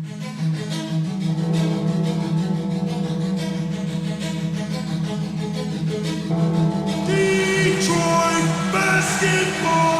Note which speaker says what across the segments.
Speaker 1: Detroit basketball.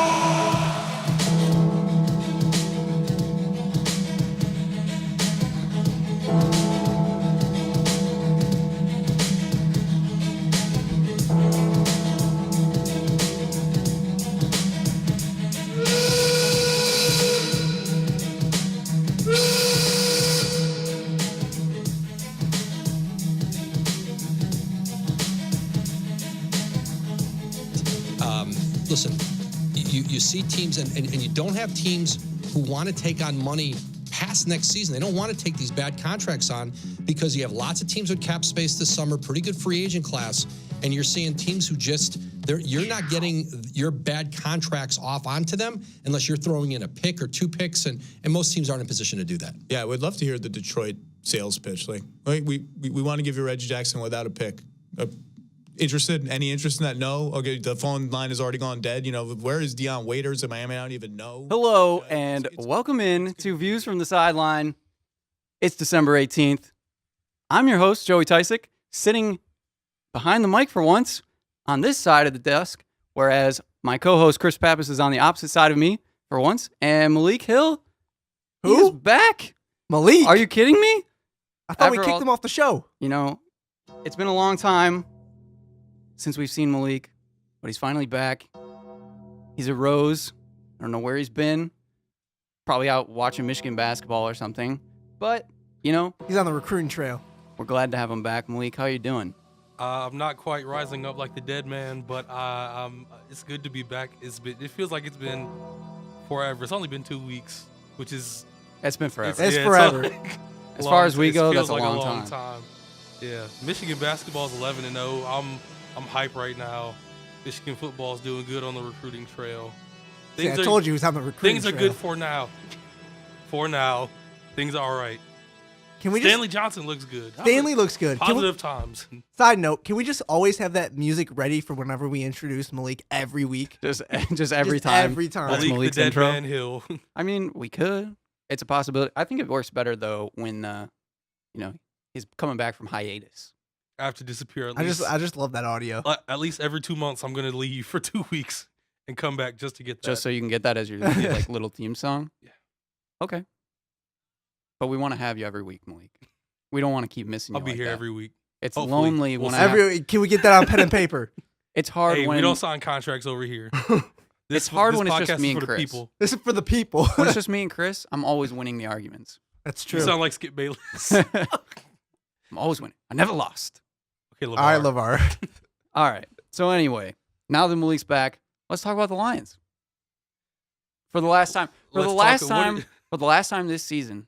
Speaker 2: Listen, you see teams, and you don't have teams who want to take on money past next season. They don't want to take these bad contracts on because you have lots of teams with cap space this summer, pretty good free agent class, and you're seeing teams who you're not getting your bad contracts off onto them unless you're throwing in a pick or two picks, and most teams aren't in position to do that.
Speaker 3: Yeah, we'd love to hear the Detroit sales pitch. Like we want to give you Reggie Jackson without a pick. Interested? Any interest in that? No? Okay, the phone line has already gone dead. Where is Dion Waiters in Miami? I don't even know.
Speaker 4: Hello, and welcome in to Views from the Sideline. It's December 18th. I'm your host, Joey Tysick, sitting behind the mic for once on this side of the desk, whereas my co-host, Chris Pappas, is on the opposite side of me for once, and Malik Hill, he is back.
Speaker 5: Malik?
Speaker 4: Are you kidding me?
Speaker 5: I thought we kicked him off the show.
Speaker 4: It's been a long time since we've seen Malik, but he's finally back. He's a Rose. I don't know where he's been. Probably out watching Michigan basketball or something. But,
Speaker 5: he's on the recruiting trail.
Speaker 4: We're glad to have him back. Malik, how you doing?
Speaker 6: I'm not quite rising up like the dead man, but it's good to be back. It feels like it's been forever. It's only been 2 weeks, which is...
Speaker 4: It's been forever.
Speaker 5: It's forever.
Speaker 4: As far as we go, that's a long
Speaker 6: time. Yeah. Michigan basketball is 11-0. I'm hype right now. Michigan football is doing good on the recruiting trail.
Speaker 5: I told you he was on the recruiting
Speaker 6: trail. Things are good for now. For now, things are all right. Stanley Johnson looks good.
Speaker 5: Stanley looks good.
Speaker 6: Positive times.
Speaker 5: Side note, can we just always have that music ready for whenever we introduce Malik every week?
Speaker 4: Just every time.
Speaker 5: Every time.
Speaker 6: Malik
Speaker 4: Malik's
Speaker 6: the dead
Speaker 4: intro.
Speaker 6: man Hill.
Speaker 4: I mean, we could. It's a possibility. I think it works better, though, when, he's coming back from hiatus.
Speaker 6: I have to disappear
Speaker 5: I just love that audio.
Speaker 6: At least every 2 months, I'm going to leave for 2 weeks and come back just to get that.
Speaker 4: Just so you can get that as your little theme song?
Speaker 6: Yeah.
Speaker 4: Okay. But we want to have you every week, Malik. We don't want to keep missing you.
Speaker 6: I'll be here every week.
Speaker 4: It's
Speaker 6: Hopefully.
Speaker 4: lonely when
Speaker 5: Can we get that on pen and paper?
Speaker 4: It's hard when...
Speaker 6: we don't sign contracts over here.
Speaker 4: It's hard when it's just me and Chris.
Speaker 5: This is for the people.
Speaker 4: When it's just me and Chris, I'm always winning the arguments.
Speaker 5: That's true.
Speaker 6: You sound like Skip Bayless.
Speaker 4: I'm always winning. I never lost.
Speaker 6: Okay, LeVar.
Speaker 5: All right, LeVar.
Speaker 4: All right. So anyway, now that Malik's back, let's talk about the Lions. For the last time this season,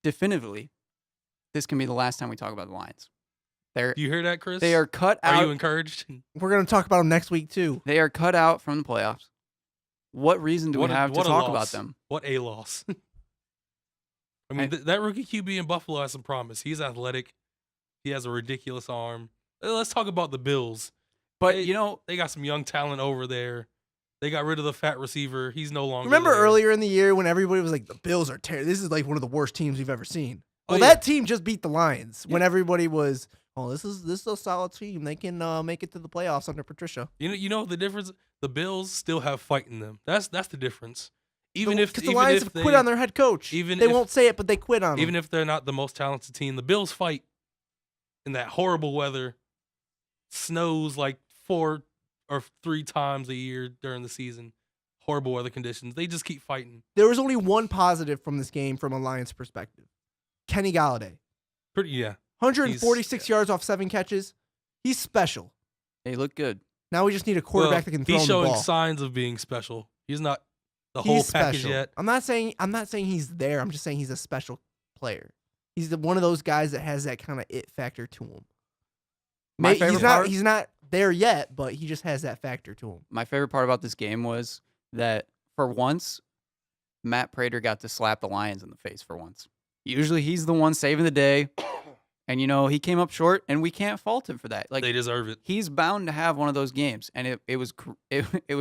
Speaker 4: definitively, this can be the last time we talk about the Lions.
Speaker 6: Do you hear that, Chris?
Speaker 4: They are cut out.
Speaker 6: Are you encouraged?
Speaker 5: We're going to talk about them next week, too.
Speaker 4: They are cut out from the playoffs. What reason do we have to talk about them?
Speaker 6: What a loss. I mean, that rookie QB in Buffalo has some promise. He's athletic. He has a ridiculous arm. Let's talk about the Bills.
Speaker 4: But,
Speaker 6: they got some young talent over there. They got rid of the fat receiver. He's no longer
Speaker 5: Remember
Speaker 6: there.
Speaker 5: earlier in the year when everybody was like, the Bills are terrible. This is like one of the worst teams we've ever seen. Well, that team just beat the Lions when everybody was, this is a solid team. They can make it to the playoffs under Patricia.
Speaker 6: You know the difference? The Bills still have fight in them. That's the difference.
Speaker 5: Because the Lions have quit on their head coach. They won't say it, but they quit on him.
Speaker 6: Even if they're not the most talented team, the Bills fight in that horrible weather. Snows like 4 or 3 times a year during the season. Horrible weather conditions. They just keep fighting.
Speaker 5: There was only one positive from this game from a Lions perspective. Kenny Galladay. 146 yards off 7 catches. He's special.
Speaker 4: They look good.
Speaker 5: Now we just need a quarterback that can throw him the ball.
Speaker 6: He's showing signs of being special. He's not the whole package yet.
Speaker 5: I'm not saying he's there. I'm just saying he's a special player. He's one of those guys that has that kind of it factor to him. He's not there yet, but he just has that factor to him.
Speaker 4: My favorite part about this game was that for once, Matt Prater got to slap the Lions in the face for once. Usually he's the one saving the day. And, he came up short, and we can't fault him for that. Like,
Speaker 6: they deserve it.
Speaker 4: He's bound to have one of those games. And it was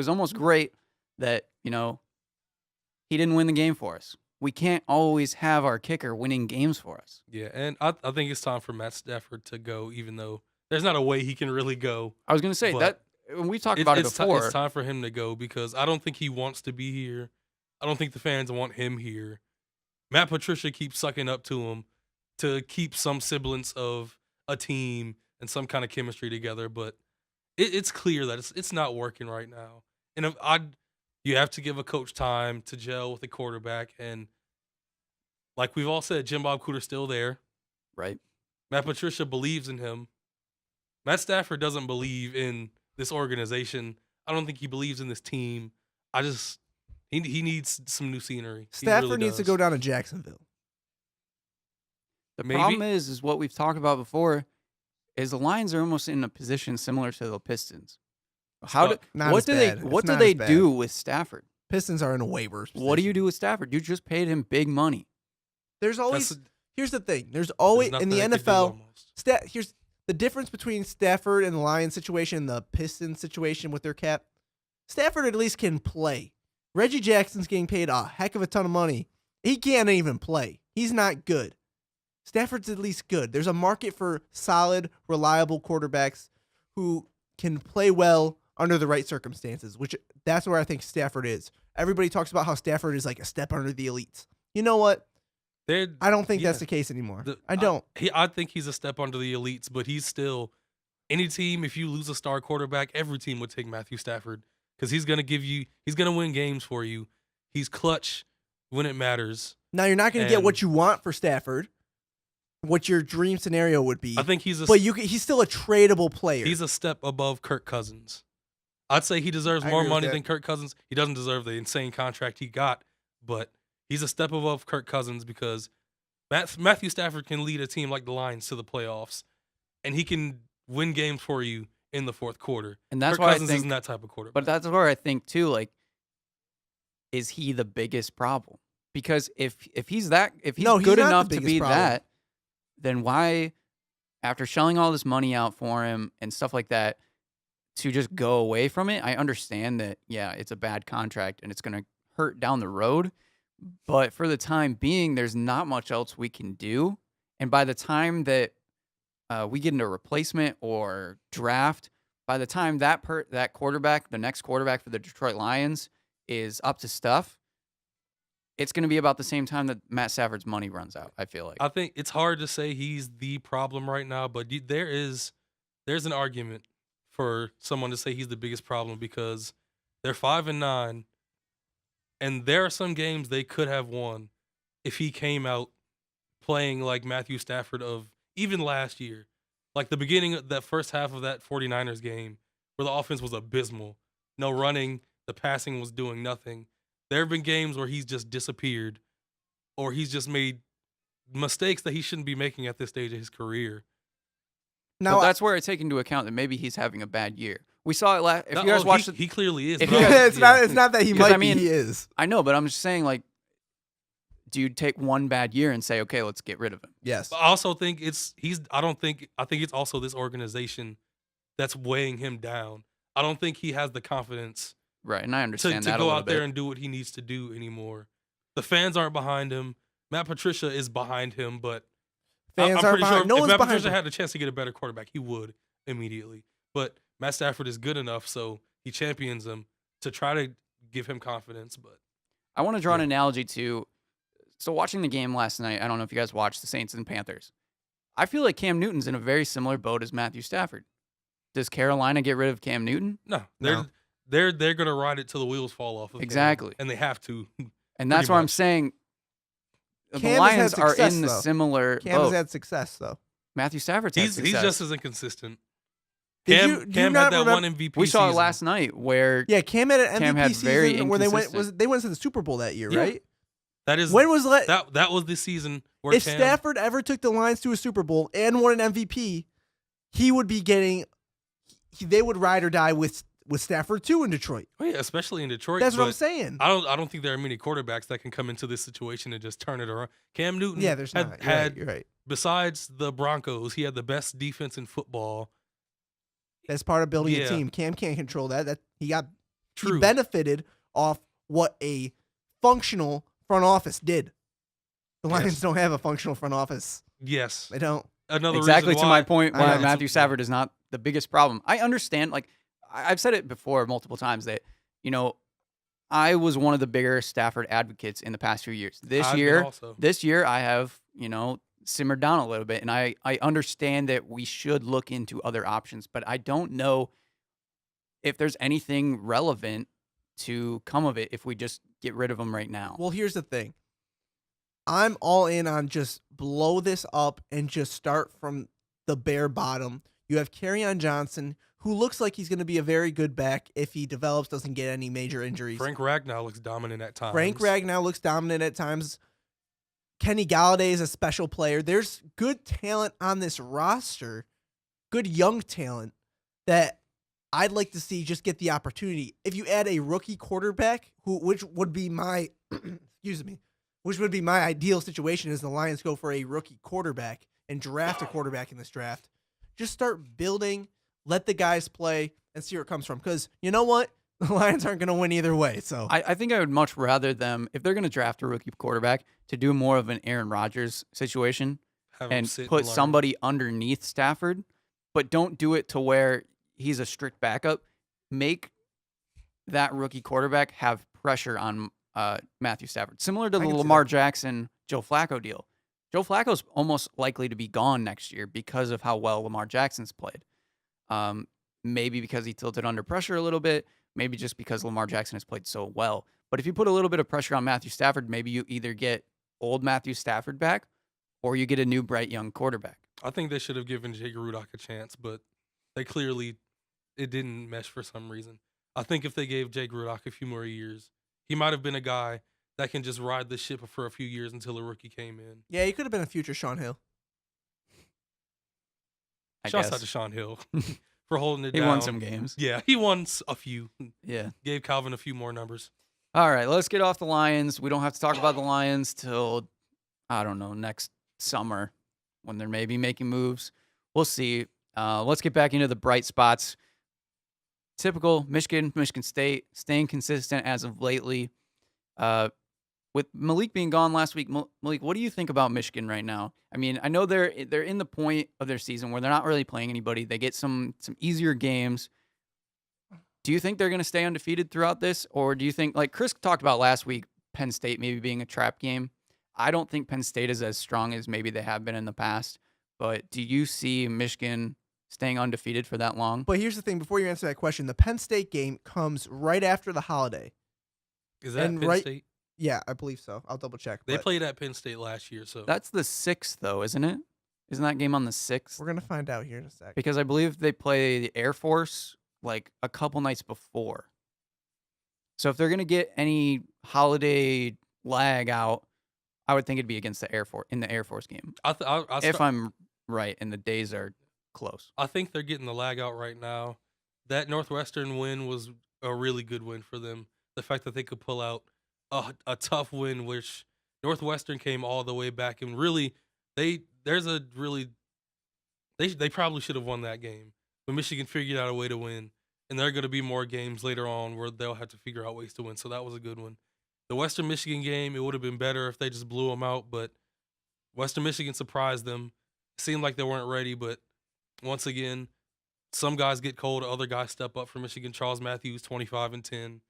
Speaker 4: almost great that, he didn't win the game for us. we can't always have our kicker winning games for us.
Speaker 6: Yeah, and I think it's time for Matt Stafford to go, even though there's not a way he can really go.
Speaker 4: I was going to say
Speaker 6: But
Speaker 4: that when we talked about it before.
Speaker 6: It's time for him to go because I don't think he wants to be here. I don't think the fans want him here. Matt Patricia keeps sucking up to him to keep some semblance of a team and some kind of chemistry together, but it's clear that it's not working right now. And you have to give a coach time to gel with the quarterback. And like we've all said, Jim Bob Cooter's still there.
Speaker 4: Right.
Speaker 6: Matt Patricia believes in him. Matt Stafford doesn't believe in this organization. I don't think he believes in this team. He needs some new scenery.
Speaker 5: Stafford needs to go down to Jacksonville.
Speaker 4: The problem is what we've talked about before, is the Lions are almost in a position similar to the Pistons. What do they do with Stafford?
Speaker 5: Pistons are in a way worse position.
Speaker 4: What do you do with Stafford? You just paid him big money.
Speaker 5: Here's the thing. There's always in the NFL. Here's the difference between Stafford and the Lions situation and the Pistons situation with their cap. Stafford at least can play. Reggie Jackson's getting paid a heck of a ton of money. He can't even play. He's not good. Stafford's at least good. There's a market for solid, reliable quarterbacks who can play well under the right circumstances, which that's where I think Stafford is. Everybody talks about how Stafford is like a step under the elites. You know what? I don't think that's the case anymore. I don't.
Speaker 6: I think he's a step under the elites, but he's still any team. If you lose a star quarterback, every team would take Matthew Stafford because he's going to win games for you. He's clutch when it matters.
Speaker 5: Now you're not going to get what you want for Stafford. What your dream scenario would be.
Speaker 6: I think he's
Speaker 5: still a tradable player.
Speaker 6: He's a step above Kirk Cousins. I'd say he deserves more money than Kirk Cousins. He doesn't deserve the insane contract he got, but he's a step above Kirk Cousins because Matthew Stafford can lead a team like the Lions to the playoffs, and he can win games for you in the fourth quarter.
Speaker 4: And that's
Speaker 6: Kirk
Speaker 4: why
Speaker 6: Cousins
Speaker 4: I think,
Speaker 6: isn't that type of quarterback.
Speaker 4: But that's where I think too, like, is he the biggest problem? Because if he's good enough to be that, then why, after shelling all this money out for him and stuff like that, to just go away from it? I understand that, yeah, it's a bad contract and it's going to hurt down the road. But for the time being, there's not much else we can do. And by the time that we get into a replacement or draft, by the time that quarterback, the next quarterback for the Detroit Lions, is up to stuff, it's going to be about the same time that Matt Stafford's money runs out, I feel like.
Speaker 6: I think it's hard to say he's the problem right now, but there's an argument for someone to say he's the biggest problem because they're 5-9, and there are some games they could have won if he came out playing like Matthew Stafford of even last year. Like the beginning of that first half of that 49ers game where the offense was abysmal. No running, the passing was doing nothing. There have been games where he's just disappeared or he's just made mistakes that he shouldn't be making at this stage of his career.
Speaker 4: Now, but that's where I take into account that maybe he's having a bad year. We saw it last. If you guys watched,
Speaker 6: he clearly is.
Speaker 5: It's not that he might be. He is.
Speaker 4: I know, but I'm just saying, like, do you take one bad year and say, okay, let's get rid of him?
Speaker 5: Yes.
Speaker 6: But I also think I think it's also this organization that's weighing him down. I don't think he has the confidence.
Speaker 4: Right, and I understand
Speaker 6: to
Speaker 4: that
Speaker 6: go
Speaker 4: a
Speaker 6: out there and do what he needs to do anymore. The fans aren't behind him. Matt Patricia is behind him, but I'm pretty sure if Matt Patricia had a chance to get a better quarterback, he would immediately. But Matt Stafford is good enough, so he champions him to try to give him confidence. But
Speaker 4: I want to draw an analogy to, so watching the game last night, I don't know if you guys watched the Saints and Panthers. I feel like Cam Newton's in a very similar boat as Matthew Stafford. Does Carolina get rid of Cam Newton?
Speaker 6: No. They're going to ride it till the wheels fall off of
Speaker 4: exactly.
Speaker 6: Him, and they have to.
Speaker 4: And that's why I'm saying the Lions are in the similar boat.
Speaker 5: Cam has had success, though.
Speaker 4: Matthew Stafford's had success.
Speaker 6: He's just as inconsistent. Cam had that one MVP
Speaker 4: We saw it last night where
Speaker 5: Cam had an MVP season where they went to the Super Bowl that year, right?
Speaker 6: That is
Speaker 5: when was
Speaker 6: that was the season where
Speaker 5: if Stafford ever took the Lions to a Super Bowl and won an MVP, he would be getting. They would ride or die with Stafford too in Detroit.
Speaker 6: Oh yeah, especially in Detroit.
Speaker 5: That's what I'm saying.
Speaker 6: I don't think there are many quarterbacks that can come into this situation and just turn it around. Cam Newton,
Speaker 5: you're right.
Speaker 6: Besides the Broncos, he had the best defense in football.
Speaker 5: That's part of building a team. Cam can't control that. He
Speaker 6: True.
Speaker 5: He benefited off what a functional front office did. The
Speaker 6: Yes.
Speaker 5: Lions don't have a functional front office.
Speaker 6: Yes.
Speaker 5: They don't.
Speaker 6: Another
Speaker 4: Exactly
Speaker 6: reason
Speaker 4: to
Speaker 6: why,
Speaker 4: my point
Speaker 5: I
Speaker 4: why
Speaker 5: know.
Speaker 4: Matthew Stafford is not the biggest problem. I understand, like, I've said it before multiple times that, I was one of the bigger Stafford advocates in the past few years.
Speaker 6: I've been also.
Speaker 4: This year I have, simmered down a little bit, and I understand that we should look into other options, but I don't know if there's anything relevant to come of it if we just get rid of him right now.
Speaker 5: Well, here's the thing. I'm all in on just blow this up and just start from the bare bottom. You have Kerryon Johnson, who looks like he's going to be a very good back if he develops, doesn't get any major injuries.
Speaker 6: Frank Ragnow looks dominant at times.
Speaker 5: Frank Ragnow looks dominant at times. Kenny Galladay is a special player. There's good talent on this roster, good young talent that I'd like to see just get the opportunity. If you add a rookie quarterback, which would be my which would be my ideal situation, is the Lions go for a rookie quarterback and draft a quarterback in this draft. Just start building, let the guys play, and see where it comes from. Because you know what? The Lions aren't going to win either way. So
Speaker 4: I think I would much rather them, if they're going to draft a rookie quarterback, to do more of an Aaron Rodgers situation
Speaker 6: Have him
Speaker 4: and
Speaker 6: sit
Speaker 4: put
Speaker 6: learn.
Speaker 4: somebody underneath Stafford, but don't do it to where he's a strict backup. Make that rookie quarterback have pressure on Matthew Stafford, similar to
Speaker 5: I
Speaker 4: the
Speaker 5: can see
Speaker 4: Lamar
Speaker 5: that.
Speaker 4: Jackson, Joe Flacco deal. Joe Flacco's almost likely to be gone next year because of how well Lamar Jackson's played. Maybe because he tilted under pressure a little bit, maybe just because Lamar Jackson has played so well. But if you put a little bit of pressure on Matthew Stafford, maybe you either get old Matthew Stafford back or you get a new, bright, young quarterback.
Speaker 6: I think they should have given Jake Rudock a chance, but they clearly, it didn't mesh for some reason. I think if they gave Jake Rudock a few more years, he might have been a guy that can just ride the ship for a few years until a rookie came in.
Speaker 5: yeah, he could have been a future Sean Hill.
Speaker 6: Shouts
Speaker 4: guess.
Speaker 6: out to Sean Hill for holding it
Speaker 4: He
Speaker 6: down.
Speaker 4: won some games.
Speaker 6: Yeah, he won a few.
Speaker 4: Yeah.
Speaker 6: Gave Calvin a few more numbers.
Speaker 4: All right, let's get off the Lions. We don't have to talk about the Lions till, I don't know, next summer when they're maybe making moves. We'll see. Let's get back into the bright spots. Typical Michigan State, staying consistent as of lately. With Malik being gone last week, Malik, what do you think about Michigan right now? I mean, I know they're in the point of their season where they're not really playing anybody. They get some easier games. Do you think they're going to stay undefeated throughout this? Or do you think, like Chris talked about last week, Penn State maybe being a trap game? I don't think Penn State is as strong as maybe they have been in the past. But do you see Michigan staying undefeated for that long?
Speaker 5: But here's the thing. Before you answer that question, the Penn State game comes right after the holiday.
Speaker 6: Is that
Speaker 5: And
Speaker 6: Penn
Speaker 5: right-
Speaker 6: State?
Speaker 5: Yeah, I believe so. I'll double check.
Speaker 6: They
Speaker 5: but
Speaker 6: played at Penn State last year, so
Speaker 4: That's the 6th, though, isn't it? Isn't that game on the 6th?
Speaker 5: We're going to find out here in a sec.
Speaker 4: Because I believe they play the Air Force like a couple nights before. So if they're going to get any holiday lag out, I would think it'd be against the Air Force in the Air Force game. If I'm right and the days are close.
Speaker 6: I think they're getting the lag out right now. That Northwestern win was a really good win for them. The fact that they could pull out a tough win, which Northwestern came all the way back, and really, they probably should have won that game, but Michigan figured out a way to win, and there are going to be more games later on where they'll have to figure out ways to win. So that was a good one. The Western Michigan game, it would have been better if they just blew them out, but Western Michigan surprised them. It seemed like they weren't ready, but once again, some guys get cold, other guys step up for Michigan. Charles Matthews, 25 and 10.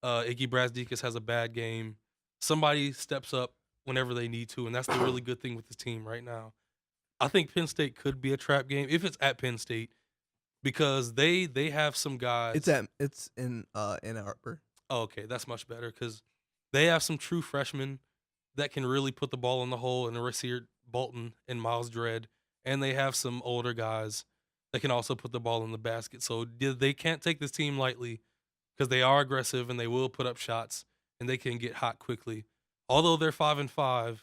Speaker 6: Iggy Brazdeikis has a bad game. Somebody steps up whenever they need to, and that's the really good thing with this team right now. I think Penn State could be a trap game if it's at Penn State because they have some guys.
Speaker 5: It's in Ann Arbor.
Speaker 6: Oh, okay, that's much better because they have some true freshmen that can really put the ball in the hole, and Rasir Bolton and Miles Dredd, and they have some older guys that can also put the ball in the basket. So they can't take this team lightly because they are aggressive and they will put up shots and they can get hot quickly. Although they're 5-5,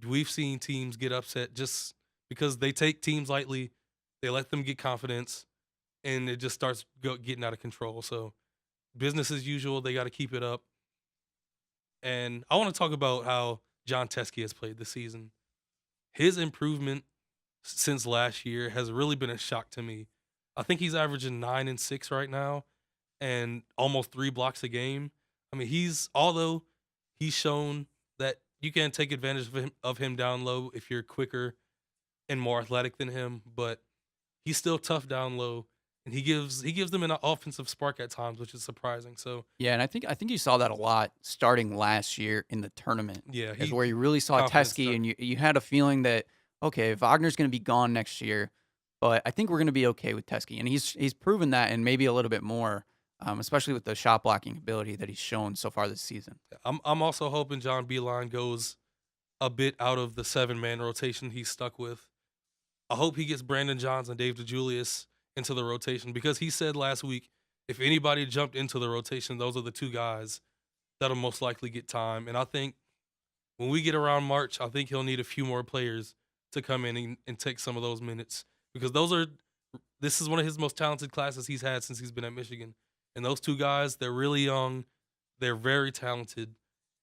Speaker 6: we've seen teams get upset just because they take teams lightly, they let them get confidence, and it just starts getting out of control. So business as usual, they got to keep it up. And I want to talk about how John Teske has played this season. His improvement since last year has really been a shock to me. I think he's averaging 9 and 6 right now and almost 3 blocks a game. I mean, although he's shown that you can take advantage of him down low if you're quicker and more athletic than him, but he's still tough down low, and he gives them an offensive spark at times, which is surprising. So
Speaker 4: Yeah, and I think you saw that a lot starting last year in the tournament.
Speaker 6: yeah,
Speaker 4: Is where you really saw
Speaker 6: confidence
Speaker 4: Teskey, and you had a feeling that, okay, Wagner's going to be gone next year, but I think we're going to be okay with Teskey, and he's proven that, and maybe a little bit more, especially with the shot blocking ability that he's shown so far this season.
Speaker 6: I'm also hoping John Beeline goes a bit out of the 7-man rotation he's stuck with. I hope he gets Brandon Johns and Dave DeJulius into the rotation, because he said last week if anybody jumped into the rotation, those are the 2 guys that'll most likely get time. And I think when we get around March, I think he'll need a few more players to come in and take some of those minutes, because this is one of his most talented classes he's had since he's been at Michigan. And those 2 guys, they're really young, they're very talented,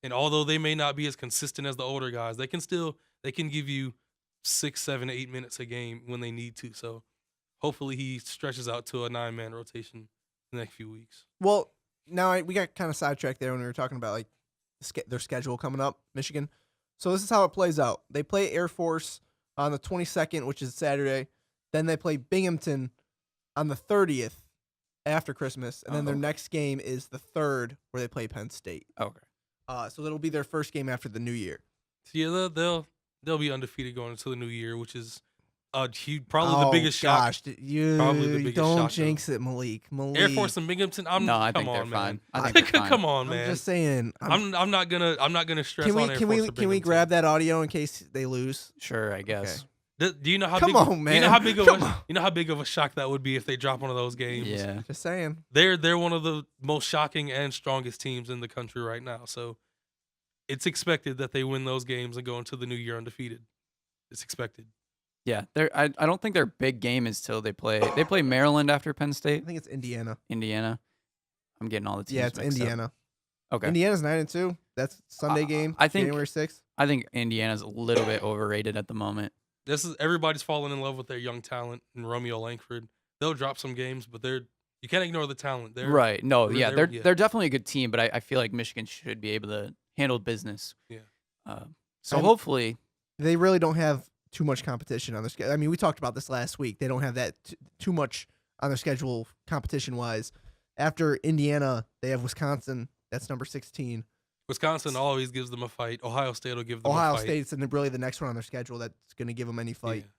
Speaker 6: and although they may not be as consistent as the older guys, they can give you 6, 7, 8 minutes a game when they need to. So hopefully he stretches out to a 9-man rotation in the next few weeks.
Speaker 5: Well, now we got kind of sidetracked there when we were talking about like their schedule coming up, Michigan. So this is how it plays out. They play Air Force on the 22nd, which is Saturday. Then they play Binghamton on the 30th after Christmas, and then their next game is the 3rd, where they play Penn State.
Speaker 4: Okay.
Speaker 5: So it'll be their first game after the New Year.
Speaker 6: So yeah, they'll be undefeated going into the new year, which is probably the biggest shock.
Speaker 5: Gosh,
Speaker 6: Probably the biggest
Speaker 5: don't
Speaker 6: shock,
Speaker 5: jinx it, Malik.
Speaker 6: Air Force and Binghamton.
Speaker 4: No, I think
Speaker 6: come
Speaker 4: they're
Speaker 6: on,
Speaker 4: fine.
Speaker 6: man.
Speaker 4: I think they're fine.
Speaker 6: Come on, man.
Speaker 5: I'm just saying.
Speaker 6: I'm not gonna stress on Air Force or Binghamton.
Speaker 5: Can we grab that audio in case they lose?
Speaker 4: Sure, I guess.
Speaker 6: Do you know how
Speaker 5: Come
Speaker 6: big?
Speaker 5: on, man.
Speaker 6: You know how big of
Speaker 5: Come
Speaker 6: a
Speaker 5: on.
Speaker 6: you know how big of a shock that would be if they drop one of those games.
Speaker 4: Yeah.
Speaker 5: Just saying.
Speaker 6: They're one of the most shocking and strongest teams in the country right now. So it's expected that they win those games and go into the new year undefeated. It's expected.
Speaker 4: Yeah, I don't think their big game is till they play Maryland after Penn
Speaker 5: I
Speaker 4: State.
Speaker 5: think it's Indiana.
Speaker 4: Indiana. I'm getting all the teams.
Speaker 5: Yeah, it's
Speaker 4: mixed up.
Speaker 5: Indiana.
Speaker 4: Okay.
Speaker 5: Indiana's 9-2. That's Sunday game.
Speaker 4: I think
Speaker 5: January 6th.
Speaker 4: I think Indiana's a little bit overrated at the moment.
Speaker 6: Everybody's falling in love with their young talent and Romeo Langford. They'll drop some games, but you can't ignore the talent.
Speaker 4: Right. No,
Speaker 6: they're-
Speaker 4: yeah,
Speaker 6: they're-
Speaker 4: they're definitely a good team, but I feel like Michigan should be able to handle business.
Speaker 6: Yeah.
Speaker 4: So hopefully,
Speaker 5: They really don't have too much competition on their schedule. I mean, we talked about this last week. They don't have that too much on their schedule competition-wise. After Indiana, they have Wisconsin. That's number 16.
Speaker 6: Wisconsin always gives them a fight. Ohio State will give them a
Speaker 5: Ohio
Speaker 6: fight.
Speaker 5: State's really the next one on their schedule that's going to give them any fight.
Speaker 6: Yeah.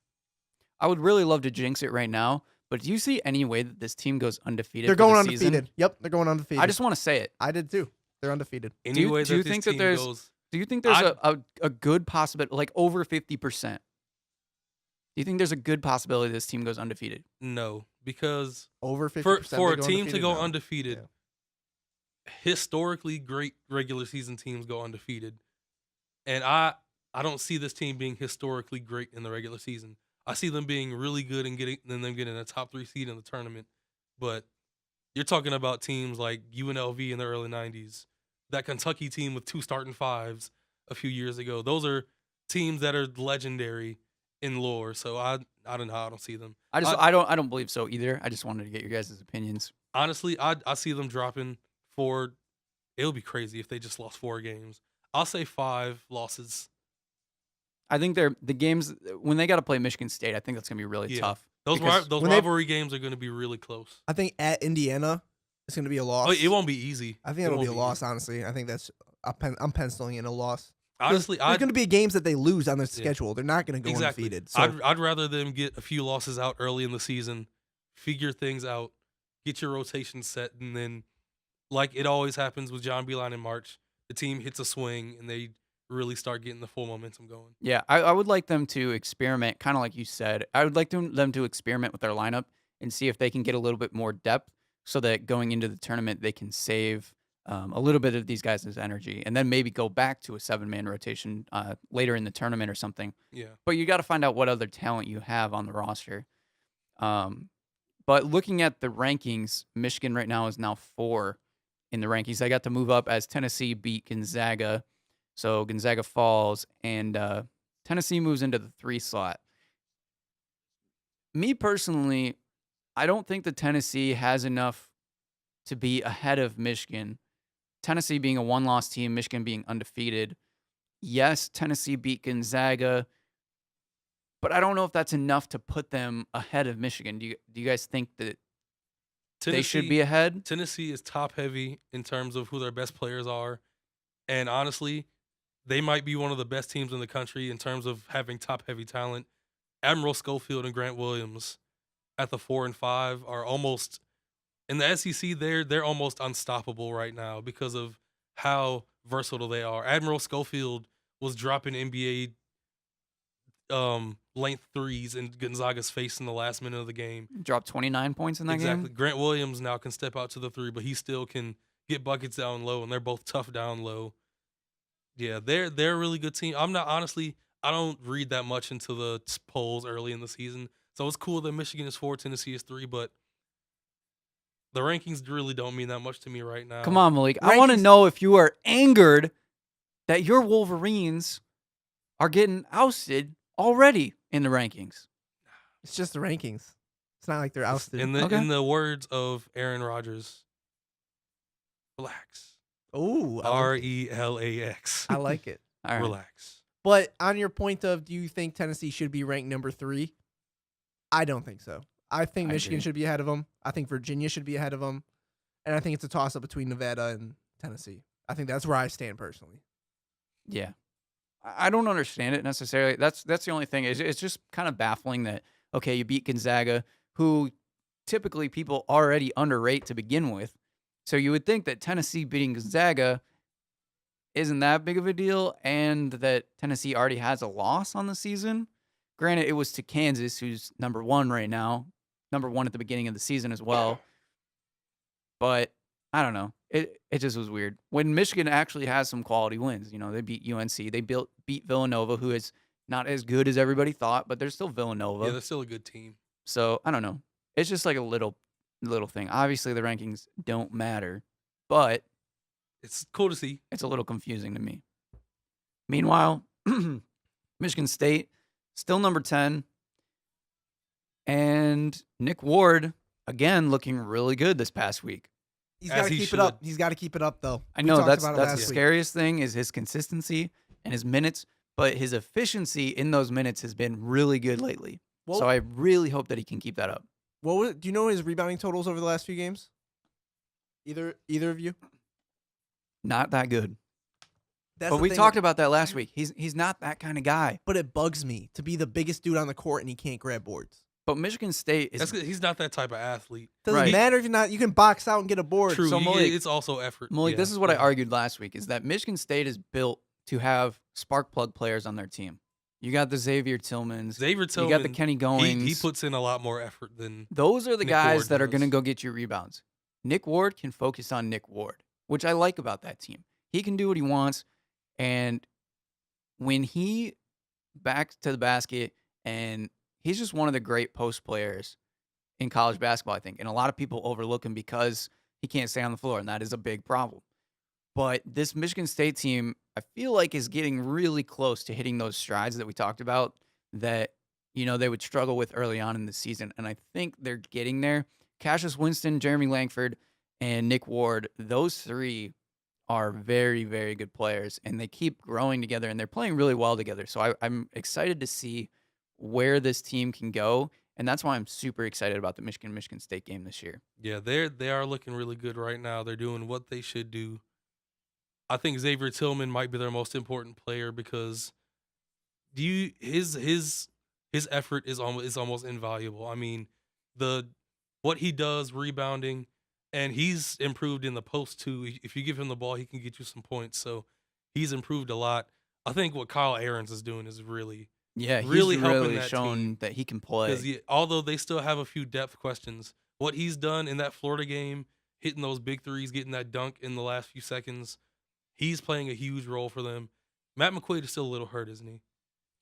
Speaker 4: I would really love to jinx it right now, but do you see any way that this team goes undefeated?
Speaker 5: They're
Speaker 4: for the
Speaker 5: going
Speaker 4: season?
Speaker 5: undefeated. Yep, they're going undefeated.
Speaker 4: I just want to say it.
Speaker 5: I did too. They're undefeated.
Speaker 6: Any
Speaker 4: you-
Speaker 6: way
Speaker 4: do you
Speaker 6: that this
Speaker 4: think that
Speaker 6: team
Speaker 4: there's-
Speaker 6: goes,
Speaker 4: Do you think there's a good possibility, like over 50%? Do you think there's a good possibility this team goes undefeated?
Speaker 6: no, because
Speaker 5: Over 50%.
Speaker 6: for a
Speaker 5: they go
Speaker 6: team to
Speaker 5: undefeated
Speaker 6: go
Speaker 5: now.
Speaker 6: undefeated, historically great regular season teams go undefeated, and I don't see this team being historically great in the regular season. I see them being really good and them getting a top 3 seed in the tournament. But you're talking about teams like UNLV in the early 90s, that Kentucky team with 2 starting 5s a few years ago. Those are teams that are legendary in lore. So I don't know. I don't see them.
Speaker 4: I don't believe so either. I just wanted to get your guys' opinions.
Speaker 6: Honestly, I see them dropping 4. It would be crazy if they just lost 4 games. I'll say 5 losses.
Speaker 4: I think the games when they got to play Michigan State, I think that's gonna be really
Speaker 6: Yeah.
Speaker 4: tough.
Speaker 6: Those
Speaker 4: Because
Speaker 6: those
Speaker 5: when they-
Speaker 6: rivalry games are going to be really close.
Speaker 5: I think at Indiana, it's going to be a loss.
Speaker 6: Oh, it won't be easy.
Speaker 5: I think
Speaker 6: It
Speaker 5: it'll be
Speaker 6: won't
Speaker 5: a loss,
Speaker 6: easy.
Speaker 5: honestly. I think I'm penciling in a loss.
Speaker 6: Honestly,
Speaker 5: There's going to be games that they lose on their
Speaker 6: Yeah.
Speaker 5: schedule. They're not going to go
Speaker 6: exactly.
Speaker 5: undefeated. So
Speaker 6: I'd rather them get a few losses out early in the season, figure things out, get your rotation set, and then, like it always happens with John Beeline in March, the team hits a swing and they really start getting the full momentum going.
Speaker 4: Yeah, I would like them to experiment, kind of like you said. I would like them to experiment with their lineup and see if they can get a little bit more depth so that going into the tournament, they can save a little bit of these guys' energy and then maybe go back to a 7-man rotation later in the tournament or something.
Speaker 6: Yeah.
Speaker 4: But you got to find out what other talent you have on the roster. But looking at the rankings, Michigan right now is now 4 in the rankings. They got to move up as Tennessee beat Gonzaga. So Gonzaga falls, and Tennessee moves into the 3 slot. Me personally, I don't think that Tennessee has enough to be ahead of Michigan Tennessee being a one-loss team, Michigan being undefeated. Yes, Tennessee beat Gonzaga, but I don't know if that's enough to put them ahead of Michigan. Do you guys think that they should be ahead?
Speaker 6: Tennessee is top-heavy in terms of who their best players are, and honestly, they might be one of the best teams in the country in terms of having top-heavy talent. Admiral Schofield and Grant Williams at the 4 and 5 are almost in the SEC. They're almost unstoppable right now because of how versatile they are. Admiral Schofield was dropping NBA length threes in Gonzaga's face in the last minute of the game.
Speaker 4: Dropped 29 points in that game.
Speaker 6: Exactly. Grant Williams now can step out to the 3, but he still can get buckets down low, and they're both tough down low. Yeah, they're a really good team. I don't read that much into the polls early in the season, so it's cool that Michigan is 4, Tennessee is 3, but the rankings really don't mean that much to me right now.
Speaker 4: Come on, Malik. I want to know if you are angered that your Wolverines are getting ousted already in the rankings.
Speaker 5: It's just the rankings. It's not like they're ousted.
Speaker 6: In the words of Aaron Rodgers, relax.
Speaker 5: Oh,
Speaker 6: RELAX.
Speaker 5: I like it.
Speaker 4: All right.
Speaker 6: Relax.
Speaker 5: But on your point of, do you think Tennessee should be ranked number 3? I don't think so. I think Michigan should be ahead of them. I think Virginia should be ahead of them. And I think it's a toss-up between Nevada and Tennessee. I think that's where I stand personally.
Speaker 4: Yeah. I don't understand it necessarily. That's the only thing. It's just kind of baffling that, okay, you beat Gonzaga, who typically people already underrate to begin with. So you would think that Tennessee beating Gonzaga isn't that big of a deal, and that Tennessee already has a loss on the season. Granted, it was to Kansas, who's number 1 right now, number 1 at the beginning of the season as well. But I don't know. It just was weird. When Michigan actually has some quality wins, they beat UNC, they beat Villanova, who is not as good as everybody thought, but they're still Villanova.
Speaker 6: Yeah, they're still a good team.
Speaker 4: So I don't know. It's just like a little thing. Obviously, the rankings don't matter, but
Speaker 6: it's cool to see.
Speaker 4: It's a little confusing to me. Meanwhile, Michigan State still number 10, and Nick Ward again looking really good this past week.
Speaker 5: He's got to keep it up. He's got to keep it up, though.
Speaker 4: I know that's the scariest thing is his consistency and his minutes, but his efficiency in those minutes has been really good lately. Well, so I really hope that he can keep that up.
Speaker 5: Do you know his rebounding totals over the last few games? Either of you?
Speaker 4: Not that good. But we talked about that last week. He's not that kind of guy.
Speaker 5: But it bugs me to be the biggest dude on the court and he can't grab boards.
Speaker 4: But Michigan State
Speaker 6: he's not that type of athlete.
Speaker 5: Doesn't matter if you're not. You can box out and get a board.
Speaker 6: True.
Speaker 5: So
Speaker 6: Malik, it's also effort.
Speaker 4: Malik, this is what I argued last week: is that Michigan State is built to have spark plug players on their team. You got the Xavier Tillmans. You got the Kenny Goings.
Speaker 6: He puts in a lot more effort than
Speaker 4: those are the
Speaker 6: Nick
Speaker 4: guys
Speaker 6: Ward
Speaker 4: that are
Speaker 6: does.
Speaker 4: going to go get you rebounds. Nick Ward can focus on Nick Ward, which I like about that team. He can do what he wants, and when he backs to the basket, and he's just one of the great post players in college basketball, I think. And a lot of people overlook him because he can't stay on the floor, and that is a big problem. But this Michigan State team, I feel like, is getting really close to hitting those strides that we talked about that, they would struggle with early on in the season. And I think they're getting there. Cassius Winston, Jeremy Langford, and Nick Ward, those 3 are very, very good players, and they keep growing together, and they're playing really well together. So I'm excited to see where this team can go, and that's why I'm super excited about the Michigan State game this year.
Speaker 6: Yeah, they are looking really good right now. They're doing what they should do. I think Xavier Tillman might be their most important player because his effort is almost invaluable. I mean, what he does rebounding, and he's improved in the post too. If you give him the ball, he can get you some points. So he's improved a lot. I think what Kyle Ahrens is doing is really
Speaker 4: really
Speaker 6: helping that
Speaker 4: shown
Speaker 6: team.
Speaker 4: that he can play.
Speaker 6: Although they still have a few depth questions, what he's done in that Florida game, hitting those big threes, getting that dunk in the last few seconds, he's playing a huge role for them. Matt McQuaid is still a little hurt, isn't he?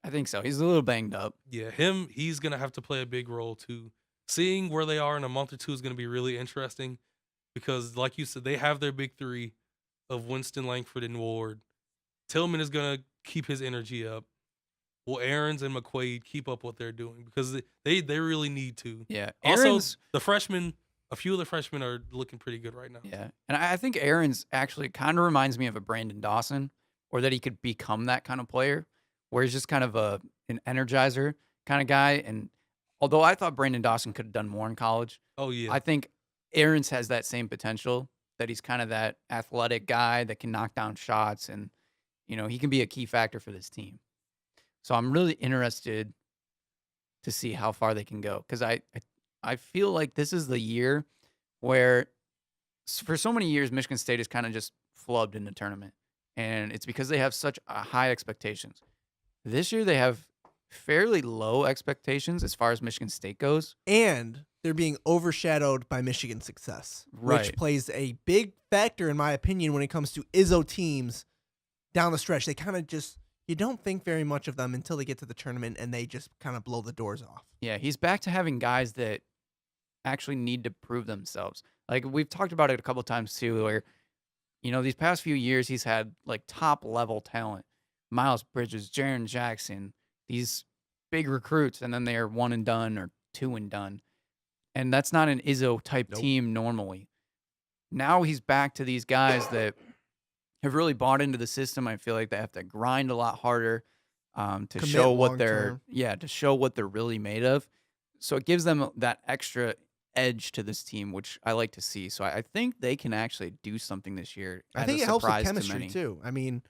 Speaker 4: I think so. He's a little banged up.
Speaker 6: Yeah, he's going to have to play a big role too. Seeing where they are in a month or two is going to be really interesting because, like you said, they have their big 3 of Winston, Langford, and Ward. Tillman is going to keep his energy up. Will Ahrens and McQuaid keep up what they're doing? Because they really need to.
Speaker 4: Yeah.
Speaker 6: Also, the freshman, a few of the freshmen are looking pretty good right now.
Speaker 4: Yeah. And I think Aaron's actually kind of reminds me of a Brandon Dawson, or that he could become that kind of player where he's just kind of an energizer kind of guy. And although I thought Brandon Dawson could have done more in college,
Speaker 6: Oh, yeah.
Speaker 4: I think Aaron's has that same potential, that he's kind of that athletic guy that can knock down shots, and, he can be a key factor for this team. So I'm really interested to see how far they can go, because I feel like this is the year where for so many years Michigan State is kind of just flubbed in the tournament, and it's because they have such high expectations. This year they have fairly low expectations as far as Michigan State goes.
Speaker 5: And they're being overshadowed by Michigan's success,
Speaker 4: Right.
Speaker 5: which plays a big factor, in my opinion, when it comes to Izzo teams down the stretch. They kind of just, you don't think very much of them until they get to the tournament, and they just kind of blow the doors off.
Speaker 4: Yeah, he's back to having guys that actually need to prove themselves. Like, we've talked about it a couple of times too, where, these past few years he's had like top level talent. Miles Bridges, Jaren Jackson, these big recruits, and then they're one and done or two and done. And that's not an Izzo type team normally. Now he's back to these guys that have really bought into the system. I feel like they have to grind a lot harder to
Speaker 5: Commit
Speaker 4: show what
Speaker 5: long-term.
Speaker 4: to show what they're really made of. So it gives them that extra edge to this team, which I like to see. So I think they can actually do something this year.
Speaker 5: I
Speaker 4: as
Speaker 5: think
Speaker 4: a
Speaker 5: it helps with
Speaker 4: surprise to
Speaker 5: chemistry
Speaker 4: many.
Speaker 5: too. I mean,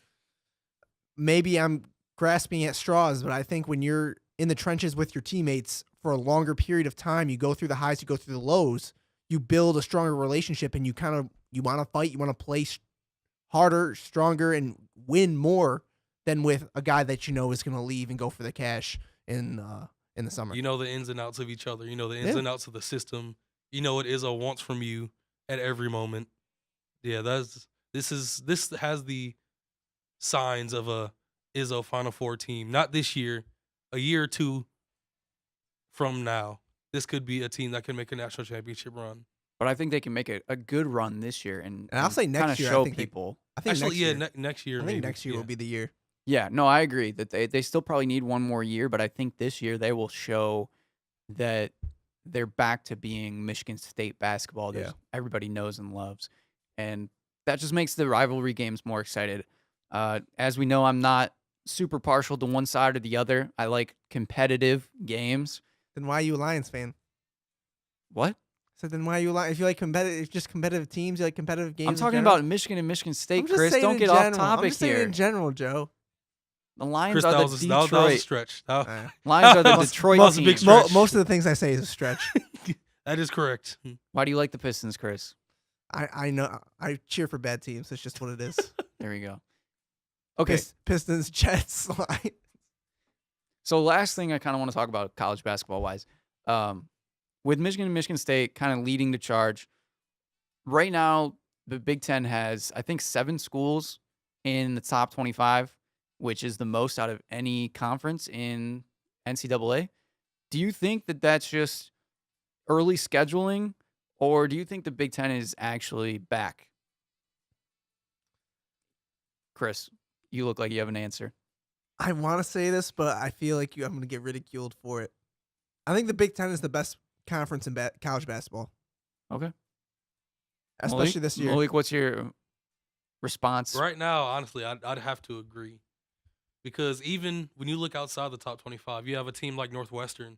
Speaker 5: maybe I'm grasping at straws, but I think when you're in the trenches with your teammates for a longer period of time, you go through the highs, you go through the lows, you build a stronger relationship, and you want to fight, you want to play harder, stronger, and win more than with a guy that is going to leave and go for the cash in the summer.
Speaker 6: You know the ins and outs of each other. You know the ins and outs of the system. You know what Izzo wants from you at every moment. Yeah, this has the signs of a Izzo Final Four team. Not this year, a year or two from now. This could be a team that can make a national championship run.
Speaker 4: But I think they can make a good run this year, and
Speaker 5: I'll say
Speaker 4: kind of
Speaker 5: next year, I
Speaker 4: show
Speaker 5: think
Speaker 4: people.
Speaker 5: I think
Speaker 6: Actually,
Speaker 5: next
Speaker 6: yeah,
Speaker 5: year,
Speaker 6: next year.
Speaker 5: I
Speaker 6: maybe.
Speaker 5: think next year will be the year.
Speaker 4: Yeah, no, I agree that they still probably need one more year, but I think this year they will show that they're back to being Michigan State basketball that everybody knows and loves. And that just makes the rivalry games more excited. As we know, I'm not super partial to one side or the other. I like competitive games.
Speaker 5: Then why are you a Lions fan?
Speaker 4: What?
Speaker 5: So then why are you a Lions? If you like competitive teams, you like competitive games.
Speaker 4: I'm talking
Speaker 5: in general?
Speaker 4: about Michigan and Michigan State,
Speaker 5: I'm just
Speaker 4: Chris.
Speaker 5: saying
Speaker 4: Don't
Speaker 5: in
Speaker 4: get off
Speaker 5: general. I'm
Speaker 4: topic
Speaker 5: just saying
Speaker 4: here.
Speaker 5: in general, Joe.
Speaker 4: The Lions
Speaker 6: Chris,
Speaker 4: are
Speaker 6: that
Speaker 4: the
Speaker 6: was a
Speaker 4: Detroit.
Speaker 6: stretch.
Speaker 5: Uh,
Speaker 4: Lions are the
Speaker 6: That was
Speaker 4: Detroit
Speaker 6: a big
Speaker 4: team.
Speaker 6: stretch.
Speaker 5: most of the things I say is a stretch.
Speaker 6: That is correct.
Speaker 4: Why do you like the Pistons, Chris?
Speaker 5: I know I cheer for bad teams. It's just what it is.
Speaker 4: There we go. Okay,
Speaker 5: Pistons, Jets, Lions.
Speaker 4: so last thing I kind of want to talk about college basketball-wise. With Michigan and Michigan State kind of leading the charge, right now the Big Ten has, I think, 7 schools in the top 25, which is the most out of any conference in NCAA. Do you think that that's just early scheduling, or do you think the Big Ten is actually back? Chris, you look like you have an answer.
Speaker 5: I want to say this, but I feel like I'm going to get ridiculed for it. I think the Big Ten is the best conference in college basketball,
Speaker 4: Okay.
Speaker 5: especially
Speaker 4: Malik?
Speaker 5: this year.
Speaker 4: Malik, what's your response?
Speaker 6: Right now, honestly, I'd have to agree. Because even when you look outside the top 25, you have a team like Northwestern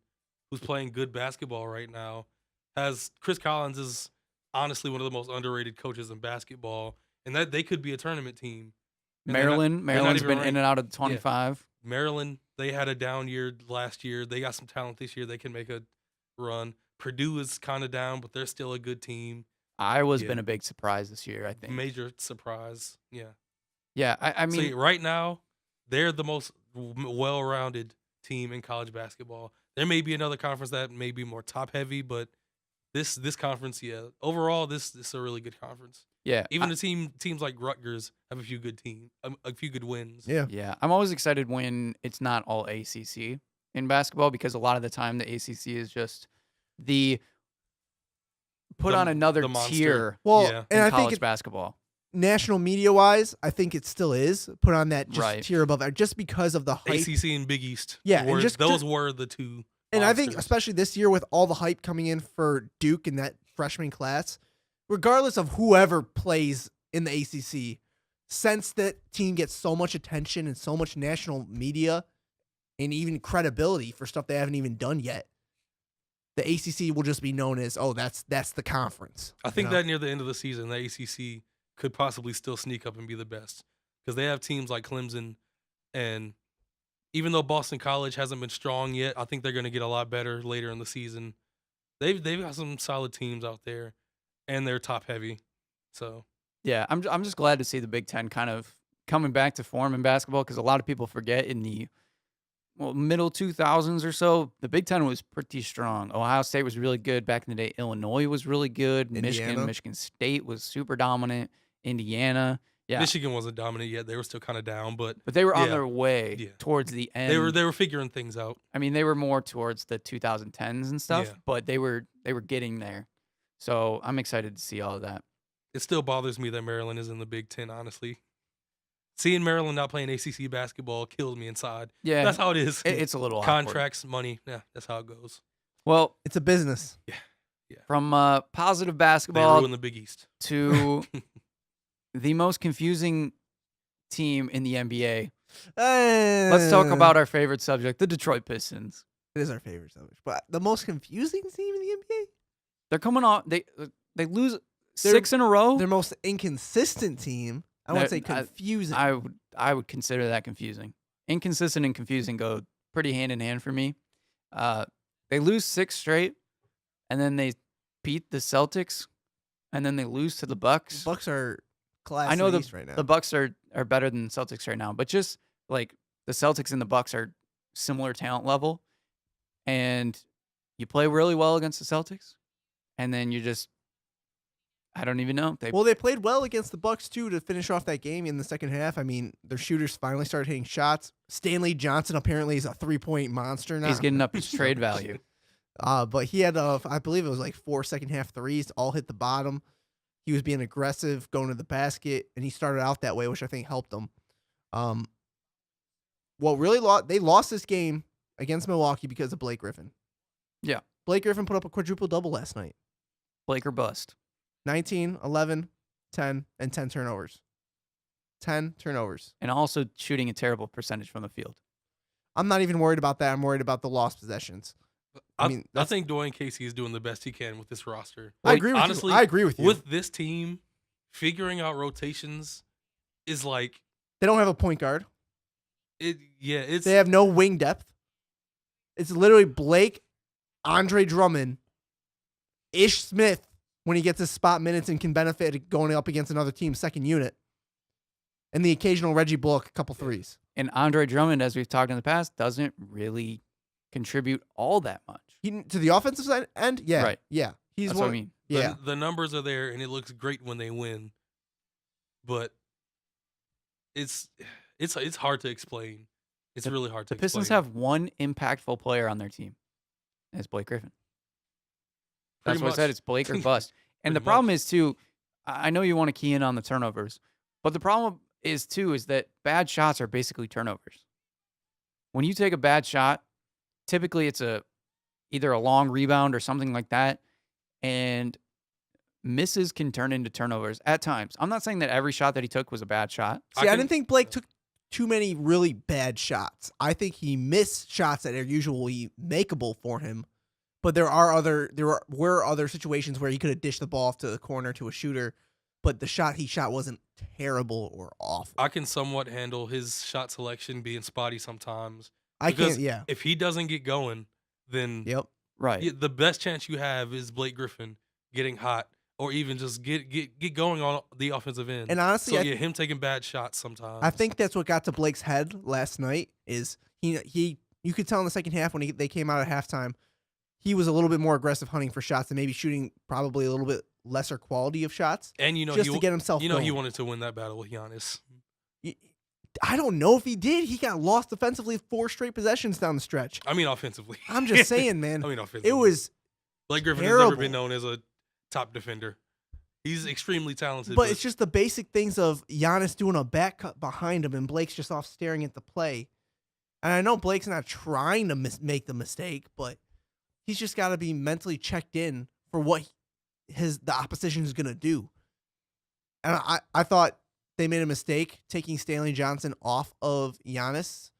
Speaker 6: who's playing good basketball right now. Chris Collins is honestly one of the most underrated coaches in basketball, and that they could be a tournament team. And
Speaker 4: Maryland's
Speaker 6: even
Speaker 4: been
Speaker 6: ranked.
Speaker 4: in and out of the 25.
Speaker 6: Maryland, they had a down year last year. They got some talent this year. They can make a run. Purdue is kind of down, but they're still a good team.
Speaker 4: Iowa's
Speaker 6: Yeah.
Speaker 4: been a big surprise this year, I think.
Speaker 6: Major surprise. Yeah.
Speaker 4: Yeah, I mean,
Speaker 6: See, right now, they're the most well-rounded team in college basketball. There may be another conference that may be more top-heavy, but this conference, overall, this is a really good conference.
Speaker 4: yeah.
Speaker 6: Even the teams like Rutgers have a few good wins.
Speaker 5: Yeah.
Speaker 4: Yeah, I'm always excited when it's not all ACC in basketball, because a lot of the time the ACC is just the put on another
Speaker 6: the monster.
Speaker 4: tier
Speaker 5: Well,
Speaker 6: Yeah.
Speaker 5: and
Speaker 4: in
Speaker 5: I
Speaker 4: college
Speaker 5: think
Speaker 4: basketball.
Speaker 5: national media wise, I think it still is put on that just
Speaker 4: Right.
Speaker 5: tier above that, just because of the hype.
Speaker 6: ACC and Big East.
Speaker 5: Yeah, and
Speaker 6: those
Speaker 5: just-
Speaker 6: were the two.
Speaker 5: And I think
Speaker 6: monsters.
Speaker 5: especially this year with all the hype coming in for Duke and that freshman class, regardless of whoever plays in the ACC, since that team gets so much attention and so much national media and even credibility for stuff they haven't even done yet, the ACC will just be known as, oh, that's the conference.
Speaker 6: I think that near the end of the season, the ACC could possibly still sneak up and be the best because they have teams like Clemson, and even though Boston College hasn't been strong yet, I think they're going to get a lot better later in the season. They've got some solid teams out there, and they're top heavy. So
Speaker 4: yeah, I'm just glad to see the Big Ten kind of coming back to form in basketball because a lot of people forget in the middle 2000s or so, the Big Ten was pretty strong. Ohio State was really good back in the day. Illinois was really good. Michigan State was super dominant. Indiana, yeah.
Speaker 6: Michigan wasn't dominant yet. They were still kind of down, but
Speaker 4: they were on their way towards the end.
Speaker 6: They were figuring things out.
Speaker 4: I mean, they were more towards the 2010s and stuff, but they were getting there. So I'm excited to see all of that.
Speaker 6: It still bothers me that Maryland is in the Big Ten, honestly. Seeing Maryland not playing ACC basketball kills me inside. Yeah. That's how it is.
Speaker 4: It's a little
Speaker 6: contracts,
Speaker 4: awkward.
Speaker 6: Money. Yeah, that's how it goes.
Speaker 4: Well,
Speaker 5: it's a business.
Speaker 6: Yeah.
Speaker 4: From positive basketball
Speaker 6: they ruin the Big East
Speaker 4: to the most confusing team in the NBA. Let's talk about our favorite subject, the Detroit Pistons.
Speaker 5: It is our favorite subject. But the most confusing team in the NBA?
Speaker 4: They're coming off. They lose 6 in a row.
Speaker 5: Their most inconsistent team. I wouldn't say confusing.
Speaker 4: I would consider that confusing. Inconsistent and confusing go pretty hand in hand for me. They lose 6 straight, and then they beat the Celtics, and then they lose to the Bucks.
Speaker 5: The Bucks are class.
Speaker 4: I know
Speaker 5: right now.
Speaker 4: The Bucks are better than the Celtics right now, but just like the Celtics and the Bucks are similar talent level, and you play really well against the Celtics, and then you just I don't even know.
Speaker 5: They played well against the Bucks too to finish off that game in the second half. I mean, their shooters finally started hitting shots. Stanley Johnson apparently is a 3-point monster now.
Speaker 4: He's getting up his trade value.
Speaker 5: But he had I believe it was like 4 second half threes, all hit the bottom. He was being aggressive, going to the basket, and he started out that way, which I think helped him. They lost this game against Milwaukee because of Blake Griffin.
Speaker 4: Yeah.
Speaker 5: Blake Griffin put up a quadruple double last night.
Speaker 4: Blake or bust.
Speaker 5: 19, 11, 10, and 10 turnovers. 10 turnovers.
Speaker 4: And also shooting a terrible percentage from the field.
Speaker 5: I'm not even worried about that. I'm worried about the lost possessions.
Speaker 6: I think Dwayne Casey is doing the best he can with this roster.
Speaker 5: I agree with you.
Speaker 6: With this team, figuring out rotations is like...
Speaker 5: They don't have a point guard.
Speaker 6: They
Speaker 5: have no wing depth. It's literally Blake, Andre Drummond, Ish Smith, when he gets his spot minutes and can benefit going up against another team's second unit. And the occasional Reggie Bullock, a couple threes.
Speaker 4: And Andre Drummond, as we've talked in the past, doesn't really contribute all that much.
Speaker 5: To the offensive side end? Yeah.
Speaker 4: Right.
Speaker 5: Yeah.
Speaker 4: That's what I mean.
Speaker 5: Yeah.
Speaker 6: The numbers are there, and it looks great when they win. But it's hard to explain. It's really hard to explain.
Speaker 4: The Pistons have one impactful player on their team. And it's Blake Griffin. That's what I said. It's Blake or bust. And the problem is, too, I know you want to key in on the turnovers, but the problem is that bad shots are basically turnovers. When you take a bad shot, typically it's either a long rebound or something like that, and misses can turn into turnovers at times. I'm not saying that every shot that he took was a bad shot.
Speaker 5: See, I didn't think Blake took too many really bad shots. I think he missed shots that are usually makeable for him. But there were other situations where he could have dished the ball off to the corner to a shooter, but the shot he shot wasn't terrible or awful.
Speaker 6: I can somewhat handle his shot selection being spotty sometimes. If he doesn't get going, then the best chance you have is Blake Griffin getting hot or even just get going on the offensive end.
Speaker 5: And honestly,
Speaker 6: him taking bad shots sometimes.
Speaker 5: I think that's what got to Blake's head last night is he you could tell in the second half when they came out at halftime, he was a little bit more aggressive hunting for shots and maybe shooting probably a little bit lesser quality of shots.
Speaker 6: And
Speaker 5: just to get himself going.
Speaker 6: He wanted to win that battle with Giannis.
Speaker 5: I don't know if he did. He got lost defensively 4 straight possessions down the stretch.
Speaker 6: I mean offensively.
Speaker 5: I'm just saying, man.
Speaker 6: Offensively.
Speaker 5: It was
Speaker 6: Blake Griffin
Speaker 5: terrible.
Speaker 6: has never been known as a top defender. He's extremely talented.
Speaker 5: But it's just the basic things of Giannis doing a back cut behind him and Blake's just off staring at the play. And I know Blake's not trying to make the mistake, but he's just got to be mentally checked in for what the opposition is going to do. And I thought they made a mistake taking Stanley Johnson off of Giannis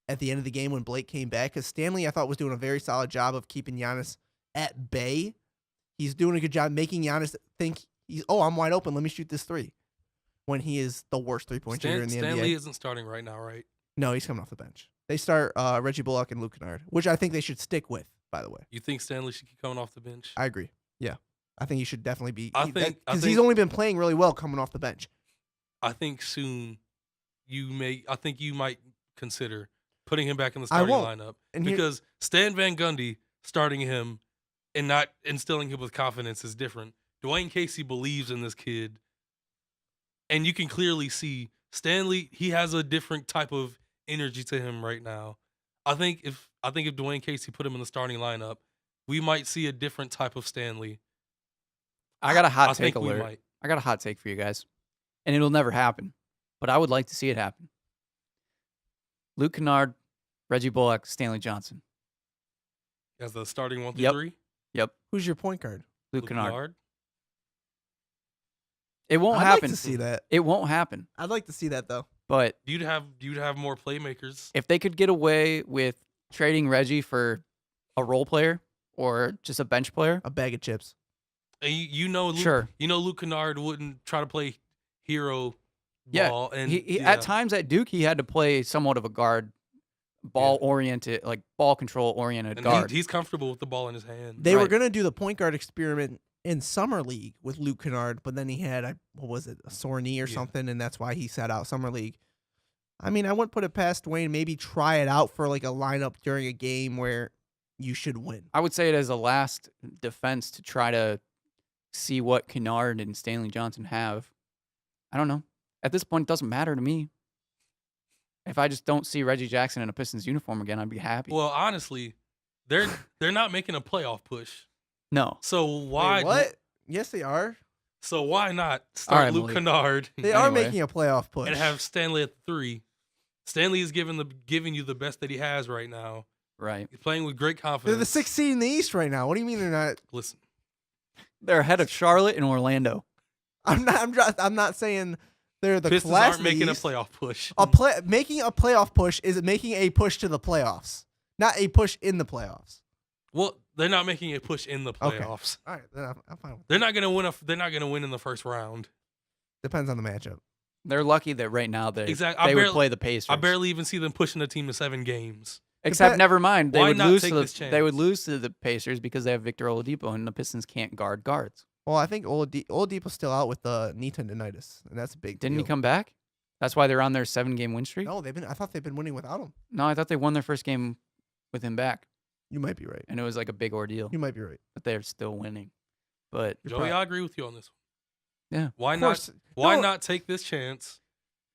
Speaker 5: at the end of the game when Blake came back, because Stanley, I thought, was doing a very solid job of keeping Giannis at bay. He's doing a good job making Giannis think I'm wide open. Let me shoot this three. When he is the worst three-point shooter in the NBA.
Speaker 6: Stanley isn't starting right now, right?
Speaker 5: No, he's coming off the bench. They start Reggie Bullock and Luke Kennard, which I think they should stick with, by the way.
Speaker 6: You think Stanley should keep coming off the bench?
Speaker 5: I agree. Yeah. I think he should definitely be.
Speaker 6: Because
Speaker 5: he's only been playing really well coming off the bench.
Speaker 6: I think soon you might consider putting him back in the starting lineup. Because Stan Van Gundy starting him and not instilling him with confidence is different. Dwayne Casey believes in this kid. And you can clearly see Stanley, he has a different type of energy to him right now. I think if Dwayne Casey put him in the starting lineup, we might see a different type of Stanley.
Speaker 4: I got a hot take alert. I got a hot take for you guys. And it'll never happen. But I would like to see it happen. Luke Kennard, Reggie Bullock, Stanley Johnson.
Speaker 6: As the starting 1 through 3?
Speaker 4: Yep.
Speaker 5: Who's your point guard?
Speaker 4: Luke Kennard. It won't happen.
Speaker 5: I'd like to see that.
Speaker 4: It won't happen.
Speaker 5: I'd like to see that, though.
Speaker 4: But
Speaker 6: you'd have more playmakers.
Speaker 4: If they could get away with trading Reggie for a role player or just a bench player,
Speaker 5: a bag of chips.
Speaker 6: And Luke Kennard wouldn't try to play hero ball. And
Speaker 4: he at times at Duke he had to play somewhat of a guard, ball control oriented guard.
Speaker 6: He's comfortable with the ball in his hand.
Speaker 5: They were gonna do the point guard experiment in summer league with Luke Kennard, but then he had a sore knee or something, and that's why he sat out summer league. I mean, I wouldn't put it past Dwayne. Maybe try it out for like a lineup during a game where you should win.
Speaker 4: I would say it as a last defense to try to see what Kennard and Stanley Johnson have. I don't know. At this point, it doesn't matter to me. If I just don't see Reggie Jackson in a Pistons uniform again, I'd be happy.
Speaker 6: Well, honestly, they're not making a playoff push.
Speaker 4: No.
Speaker 6: So why?
Speaker 5: Wait, what? Yes, they are.
Speaker 6: So why not start Luke Kennard?
Speaker 5: They are making a playoff push
Speaker 6: and have Stanley at the 3. Stanley is giving you the best that he has right now.
Speaker 4: Right.
Speaker 6: He's playing with great confidence.
Speaker 5: They're the 6th seed in the East right now. What do you mean they're not?
Speaker 6: Listen,
Speaker 4: they're ahead of Charlotte and Orlando.
Speaker 5: I'm not saying they're the
Speaker 6: Pistons
Speaker 5: class
Speaker 6: aren't making
Speaker 5: the
Speaker 6: a playoff push.
Speaker 5: Making a playoff push is making a push to the playoffs, not a push in the playoffs.
Speaker 6: Well, they're not making a push in the playoffs.
Speaker 5: Okay. All right, then I'm fine with that.
Speaker 6: They're not going to win in the first round.
Speaker 5: Depends on the matchup.
Speaker 4: They're lucky that right now they would play the Pacers.
Speaker 6: I barely even see them pushing a team to 7 games.
Speaker 4: Except, never mind, they would lose to the Pacers because they have Victor Oladipo and the Pistons can't guard guards.
Speaker 5: Well, I think Oladipo's still out with the knee tendonitis, and that's a big deal.
Speaker 4: Didn't he come back? That's why they're on their 7-game win streak?
Speaker 5: No, I thought they've been winning without him.
Speaker 4: No, I thought they won their first game with him back.
Speaker 5: You might be right.
Speaker 4: And it was like a big ordeal.
Speaker 5: You might be right.
Speaker 4: But they're still winning. But
Speaker 6: Joey, I agree with you on this one.
Speaker 4: Yeah.
Speaker 6: Why not take this chance?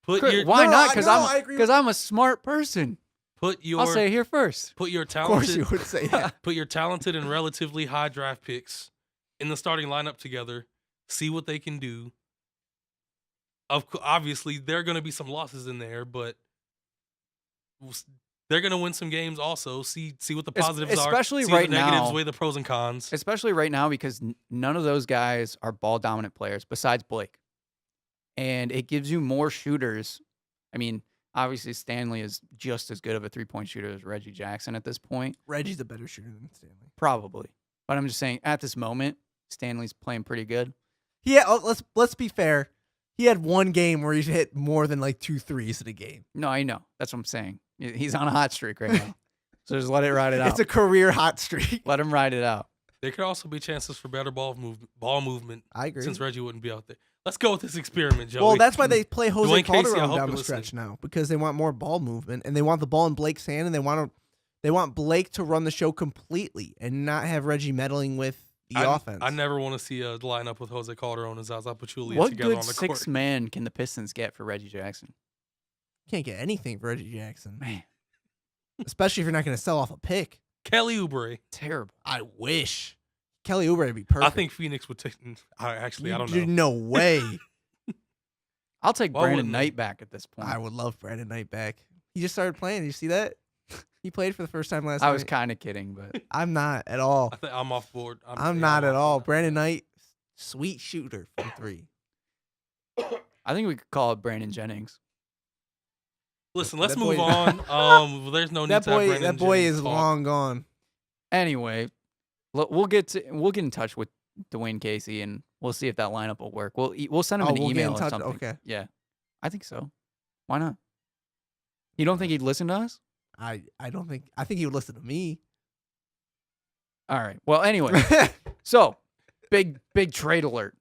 Speaker 4: Why not? Because I'm a smart person. I'll say it here first.
Speaker 6: Put your
Speaker 5: talented, of course you would say that.
Speaker 6: Put your talented and relatively high draft picks in the starting lineup together. See what they can do. Obviously, there are going to be some losses in there, but they're going to win some games also. See what the positives
Speaker 4: especially
Speaker 6: are. See
Speaker 4: right
Speaker 6: the negatives,
Speaker 4: now,
Speaker 6: weigh the pros and cons.
Speaker 4: Especially right now because none of those guys are ball-dominant players besides Blake. And it gives you more shooters. I mean, obviously Stanley is just as good of a three-point shooter as Reggie Jackson at this point.
Speaker 5: Reggie's a better shooter than Stanley.
Speaker 4: Probably. But I'm just saying, at this moment, Stanley's playing pretty good.
Speaker 5: Yeah, let's be fair. He had one game where he hit more than like 2 threes in a game.
Speaker 4: No, I know. That's what I'm saying. He's on a hot streak right now. So just let it ride it out.
Speaker 5: It's a career hot streak.
Speaker 4: Let him ride it out.
Speaker 6: There could also be chances for better ball movement.
Speaker 5: I agree.
Speaker 6: Since Reggie wouldn't be out there. Let's go with this experiment, Joey.
Speaker 5: Well, that's why they play Jose
Speaker 6: Dwayne Casey,
Speaker 5: Calderon down the stretch now, because they want more ball movement and they want the ball in Blake's hand, and they want Blake to run the show completely and not have Reggie meddling with the offense.
Speaker 6: I never want to see a lineup with Jose Calderon and Zaza Pachulia
Speaker 4: what
Speaker 6: together
Speaker 4: good
Speaker 6: on the court.
Speaker 4: 6 man can the Pistons get for Reggie Jackson?
Speaker 5: Can't get anything for Reggie Jackson,
Speaker 4: man.
Speaker 5: Especially if you're not going to sell off a pick.
Speaker 6: Kelly Oubre.
Speaker 4: Terrible.
Speaker 5: I wish Kelly Oubre would be perfect.
Speaker 6: I think Phoenix would take. I don't know.
Speaker 5: No way.
Speaker 4: I'll take Brandon Knight back at this point.
Speaker 5: I would love Brandon Knight back. He just started playing. Did you see that? He played for the first time last night.
Speaker 4: I was kind of kidding, but
Speaker 5: I'm not at all.
Speaker 6: I'm off board.
Speaker 5: I'm not at all. Brandon Knight, Sweet shooter from 3.
Speaker 4: I think we could call it Brandon Jennings.
Speaker 6: Listen, let's
Speaker 5: That
Speaker 6: move
Speaker 5: boy-
Speaker 6: on. There's no need
Speaker 5: That
Speaker 6: to have
Speaker 5: boy,
Speaker 6: Brandon
Speaker 5: that boy
Speaker 6: Jennings
Speaker 5: is
Speaker 6: talk.
Speaker 5: long gone.
Speaker 4: Anyway, we'll get in touch with Dwayne Casey and we'll see if that lineup will work. We'll send him an
Speaker 5: We'll get
Speaker 4: email
Speaker 5: in touch.
Speaker 4: or something.
Speaker 5: Okay.
Speaker 4: Yeah, I think so. Why not? You don't think he'd listen to us?
Speaker 5: I think he would listen to me.
Speaker 4: All right. Well, anyway, so big trade alert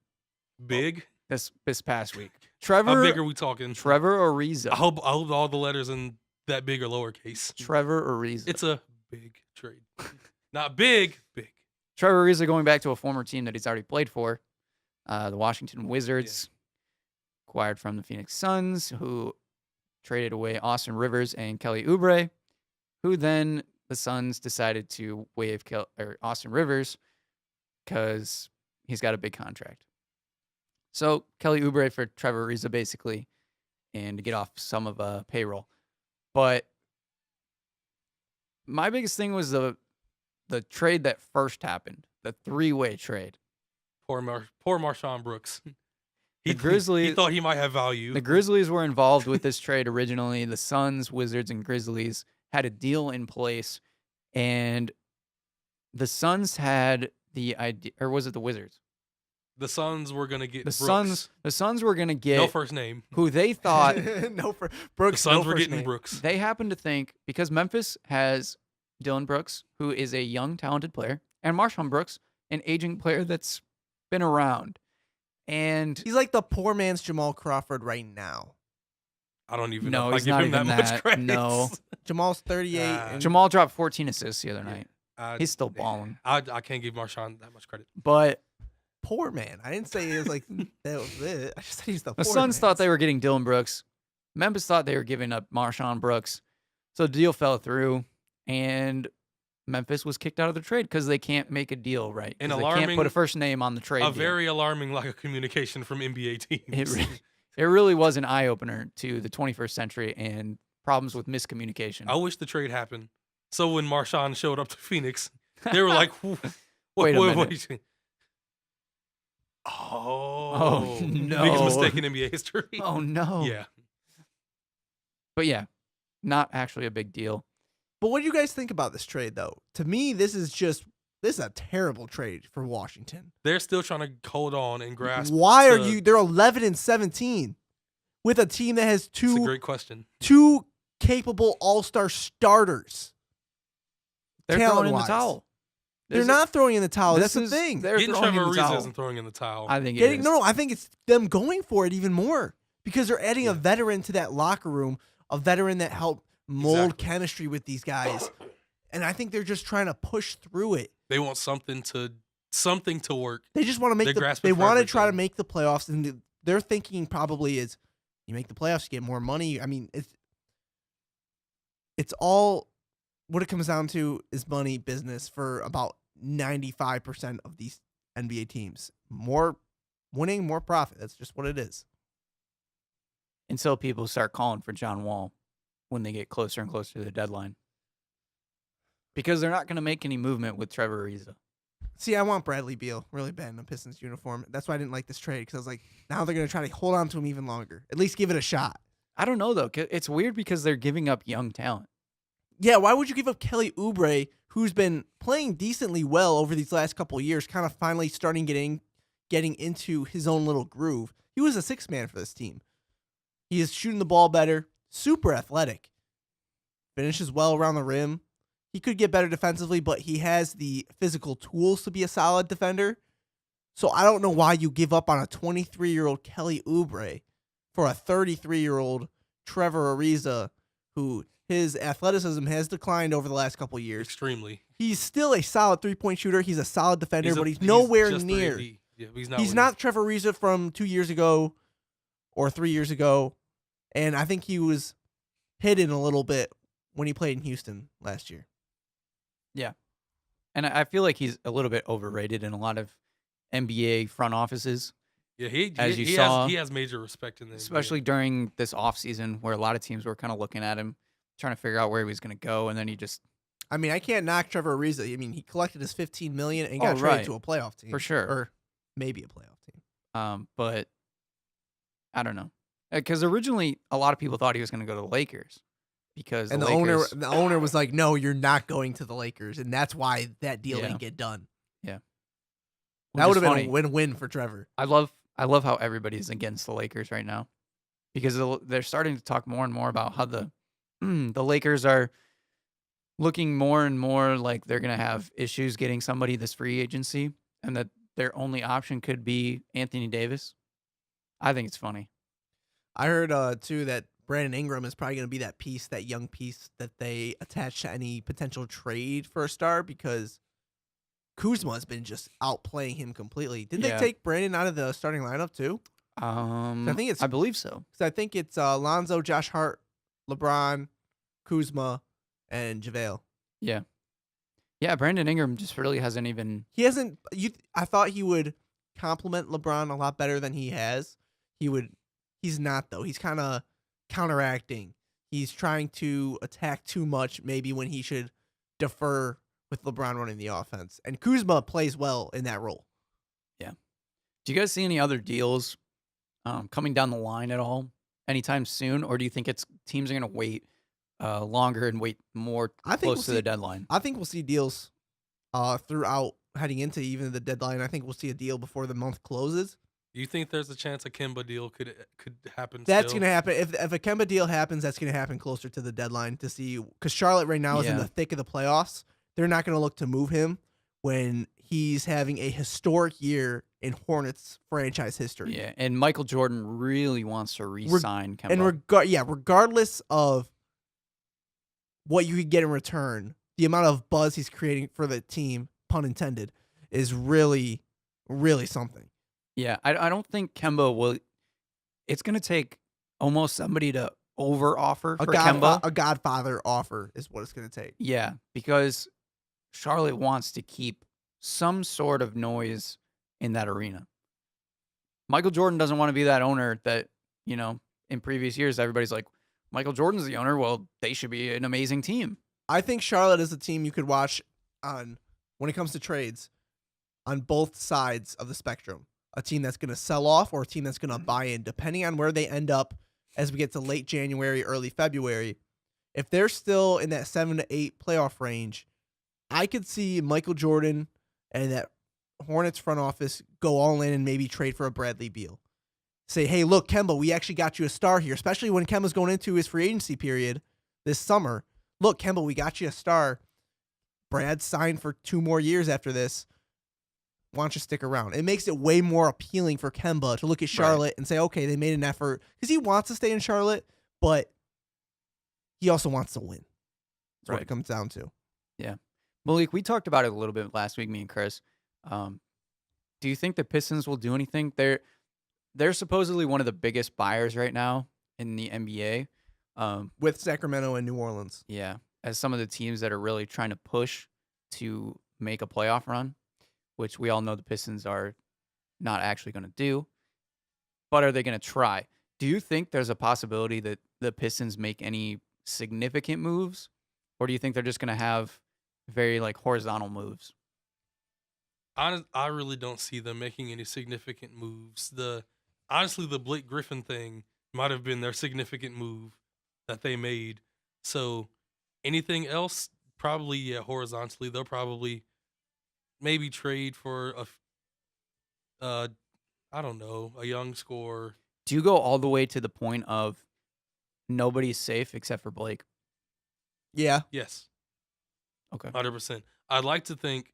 Speaker 6: Big?
Speaker 4: this past week.
Speaker 6: How big are we talking?
Speaker 4: Trevor Ariza.
Speaker 6: I hope all the letters in that big are lowercase.
Speaker 4: Trevor Ariza.
Speaker 6: It's a big trade. Not big, big.
Speaker 4: Trevor Ariza going back to a former team that he's already played for, the Washington Wizards, acquired from the Phoenix Suns, who traded away Austin Rivers and Kelly Oubre, who then the Suns decided to waive Austin Rivers because he's got a big contract. So Kelly Oubre for Trevor Ariza basically, and to get off some of payroll. But my biggest thing was the trade that first happened, the 3-way trade.
Speaker 6: Poor Marshawn Brooks. He
Speaker 4: Grizzlies-
Speaker 6: thought he might have value.
Speaker 4: The Grizzlies were involved with this trade originally. The Suns, Wizards, and Grizzlies had a deal in place, and the Suns had the idea, or was it the Wizards?
Speaker 6: The Suns were gonna get
Speaker 4: The
Speaker 6: Brooks.
Speaker 4: Suns were gonna get
Speaker 6: No first name.
Speaker 4: who they thought
Speaker 5: No, for
Speaker 6: The
Speaker 5: Brooks.
Speaker 6: Suns
Speaker 5: no
Speaker 6: were
Speaker 5: first
Speaker 6: getting
Speaker 5: name.
Speaker 6: Brooks.
Speaker 4: they happened to think, because Memphis has Dylan Brooks, who is a young, talented player, and Marshawn Brooks, an aging player that's been around. And
Speaker 5: He's like the poor man's Jamal Crawford right now.
Speaker 6: I don't even
Speaker 4: No,
Speaker 6: know if I
Speaker 4: he's
Speaker 6: give
Speaker 4: not
Speaker 6: him that
Speaker 4: even
Speaker 6: much
Speaker 4: that.
Speaker 6: credit.
Speaker 4: No.
Speaker 5: Jamal's 38. and
Speaker 4: Jamal dropped 14 assists the other night.
Speaker 6: I-
Speaker 4: He's still balling.
Speaker 6: I can't give Marshawn that much credit.
Speaker 4: But
Speaker 5: poor man. I didn't say it was like that was it. I just said he's the
Speaker 4: the
Speaker 5: poor
Speaker 4: Suns
Speaker 5: man.
Speaker 4: thought they were getting Dylan Brooks. Memphis thought they were giving up Marshawn Brooks. So the deal fell through, and Memphis was kicked out of the trade because they can't make a deal right. 'Cause
Speaker 6: An
Speaker 4: they can't put
Speaker 6: alarming-
Speaker 4: a first name on the trade
Speaker 6: A
Speaker 4: deal.
Speaker 6: very alarming lack of communication from NBA teams.
Speaker 4: It really was an eye-opener to the 21st century and problems with miscommunication.
Speaker 6: I wish the trade happened. So when Marshawn showed up to Phoenix, they were like,
Speaker 4: Wait a minute.
Speaker 6: wait. Oh,
Speaker 4: no.
Speaker 6: Biggest mistake in NBA history.
Speaker 4: Oh, no.
Speaker 6: Yeah.
Speaker 4: But yeah, not actually a big deal.
Speaker 5: But what do you guys think about this trade, though? To me, this is a terrible trade for Washington.
Speaker 6: They're still trying to hold on and grasp.
Speaker 5: Why are
Speaker 6: to-
Speaker 5: you? They're 11-17 with a team that has
Speaker 6: It's a great question.
Speaker 5: two capable all-star starters.
Speaker 4: They're throwing in the
Speaker 5: Talent-wise.
Speaker 4: tall.
Speaker 5: They're not throwing in the towel. That's the
Speaker 4: is-
Speaker 5: thing.
Speaker 4: They're
Speaker 6: Getting
Speaker 4: throwing
Speaker 6: Trevor
Speaker 4: in the
Speaker 6: Ariza
Speaker 4: towel.
Speaker 6: isn't throwing in the towel.
Speaker 4: I think it is.
Speaker 5: No, I think it's them going for it even more because they're adding a veteran to that locker room, a veteran that helped mold
Speaker 6: Exactly.
Speaker 5: chemistry with these guys. And I think they're just trying to push through it.
Speaker 6: They want something to work.
Speaker 5: They just want to make
Speaker 6: They're grasping
Speaker 5: they
Speaker 6: for
Speaker 5: want to try to
Speaker 6: everything.
Speaker 5: make the playoffs, and their thinking probably is, you make the playoffs, you get more money. I mean, it's all what it comes down to is money business for about 95% of these NBA teams. More winning, more profit. That's just what it is.
Speaker 4: Until people start calling for John Wall when they get closer and closer to the deadline. Because they're not going to make any movement with Trevor Ariza.
Speaker 5: See, I want Bradley Beal really bad in a Pistons uniform. That's why I didn't like this trade, because I was like, now they're going to try to hold on to him even longer. At least give it a shot.
Speaker 4: I don't know, though. It's weird because they're giving up young talent.
Speaker 5: Yeah, why would you give up Kelly Oubre, who's been playing decently well over these last couple of years, kind of finally starting getting into his own little groove? He was a sixth man for this team. He is shooting the ball better, super athletic, finishes well around the rim. He could get better defensively, but he has the physical tools to be a solid defender. So I don't know why you give up on a 23-year-old Kelly Oubre for a 33-year-old Trevor Ariza, who his athleticism has declined over the last couple of years.
Speaker 6: Extremely.
Speaker 5: He's still a solid three-point shooter. He's a solid defender, but he's nowhere
Speaker 6: just
Speaker 5: near.
Speaker 6: 3D. Yeah,
Speaker 5: He's not Trevor Ariza from 2 years ago or 3 years ago. And I think he was hidden a little bit when he played in Houston last year.
Speaker 4: Yeah. And I feel like he's a little bit overrated in a lot of NBA front offices,
Speaker 6: Yeah, he has major respect in the NBA.
Speaker 4: especially during this offseason where a lot of teams were kind of looking at him, trying to figure out where he was going to go. And then he just,
Speaker 5: I mean, I can't knock Trevor Ariza. I mean, he collected his $15 million and got traded
Speaker 4: right.
Speaker 5: to a playoff team.
Speaker 4: For sure.
Speaker 5: Or maybe a playoff team.
Speaker 4: But I don't know. Because originally, a lot of people thought he was going to go to the Lakers. Because
Speaker 5: And the owner was like, "No, you're not going to the Lakers," and that's why that deal didn't get done.
Speaker 4: Yeah,
Speaker 5: that would have been a win-win for Trevor.
Speaker 4: I love how everybody's against the Lakers right now, because they're starting to talk more and more about how the Lakers are looking more and more like they're gonna have issues getting somebody this free agency, and that their only option could be Anthony Davis. I think it's funny.
Speaker 5: I heard too that Brandon Ingram is probably going to be that young piece that they attach to any potential trade for a star, because Kuzma has been just outplaying him completely. Didn't they take Brandon out of the starting lineup too?
Speaker 4: I believe so.
Speaker 5: Because I think it's Lonzo, Josh Hart, LeBron, Kuzma, and JaVale.
Speaker 4: Yeah. Yeah, Brandon Ingram just really hasn't even...
Speaker 5: He hasn't... I thought he would complement LeBron a lot better than he has. He's not, though. He's kind of counteracting. He's trying to attack too much, maybe when he should defer with LeBron running the offense. And Kuzma plays well in that role.
Speaker 4: Yeah. Do you guys see any other deals coming down the line at all anytime soon? Or do you think teams are going to wait longer and wait more close to the deadline?
Speaker 5: I think we'll see deals throughout heading into even the deadline. I think we'll see a deal before the month closes.
Speaker 6: You think there's a chance a Kemba deal could happen?
Speaker 5: That's going to happen. If a Kemba deal happens, that's going to happen closer to the deadline to see, because Charlotte right now is in the thick of the playoffs. They're not going to look to move him when he's having a historic year in Hornets franchise history.
Speaker 4: Yeah, and Michael Jordan really wants to re-sign Kemba.
Speaker 5: And regardless of what you could get in return, the amount of buzz he's creating for the team, pun intended, is really, really something.
Speaker 4: Yeah, I don't think Kemba will. It's going to take almost somebody to over-offer for Kemba.
Speaker 5: A Godfather offer is what it's going to take.
Speaker 4: Yeah, because Charlotte wants to keep some sort of noise in that arena. Michael Jordan doesn't want to be that owner that, in previous years, everybody's like, Michael Jordan's the owner. Well, they should be an amazing team.
Speaker 5: I think Charlotte is a team you could watch on, when it comes to trades, on both sides of the spectrum. A team that's going to sell off or a team that's going to buy in, depending on where they end up as we get to late January, early February. If they're still in that 7 to 8 playoff range, I could see Michael Jordan and that Hornets front office go all in and maybe trade for a Bradley Beal. Say, hey, look, Kemba, we actually got you a star here, especially when Kemba's going into his free agency period this summer. Look, Kemba, we got you a star. Brad signed for 2 more years after this. Why don't you stick around? It makes it way more appealing for Kemba to look at Charlotte and say, okay, they made an effort, because he wants to stay in Charlotte, but he also wants to win. That's what it comes down to.
Speaker 4: Yeah. Malik, we talked about it a little bit last week, me and Chris. Do you think the Pistons will do anything? They're supposedly one of the biggest buyers right now in the NBA.
Speaker 5: With Sacramento and New Orleans.
Speaker 4: Yeah. As some of the teams that are really trying to push to make a playoff run, which we all know the Pistons are not actually going to do. But are they going to try? Do you think there's a possibility that the Pistons make any significant moves? Or do you think they're just going to have very horizontal moves?
Speaker 6: I really don't see them making any significant moves. Honestly, the Blake Griffin thing might have been their significant move that they made. So anything else, probably, horizontally, they'll probably maybe trade for I don't know, a young scorer.
Speaker 4: Do you go all the way to the point of nobody's safe except for Blake?
Speaker 5: Yeah.
Speaker 6: Yes.
Speaker 4: Okay.
Speaker 6: 100%. I'd like to think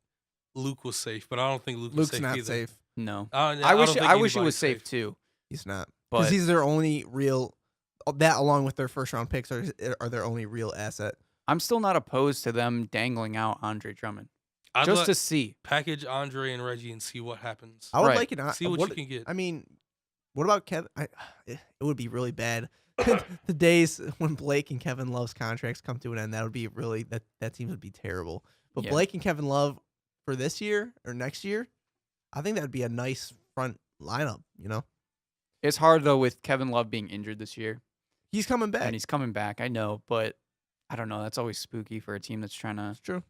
Speaker 6: Luke was safe, but I don't think Luke's safe
Speaker 5: not
Speaker 6: either.
Speaker 5: safe.
Speaker 4: No.
Speaker 6: I
Speaker 4: wish he was safe too.
Speaker 5: He's not.
Speaker 4: But
Speaker 5: Because he's their only real, that along with their first round picks are their only real asset.
Speaker 4: I'm still not opposed to them dangling out Andre Drummond.
Speaker 6: I'd
Speaker 4: Just to see.
Speaker 6: Package Andre and Reggie and see what happens.
Speaker 5: I would
Speaker 4: Right.
Speaker 5: like it.
Speaker 6: See what you can get.
Speaker 5: I mean, what about Kevin? It would be really bad. The days when Blake and Kevin Love's contracts come to an end, that would be really, that team would be terrible. But
Speaker 4: Yeah.
Speaker 5: Blake and Kevin Love for this year or next year, I think that would be a nice front lineup,
Speaker 4: It's hard, though, with Kevin Love being injured this year.
Speaker 5: He's coming back.
Speaker 4: And he's coming back, I know, but I don't know. That's always spooky for a team that's trying to...
Speaker 5: It's true.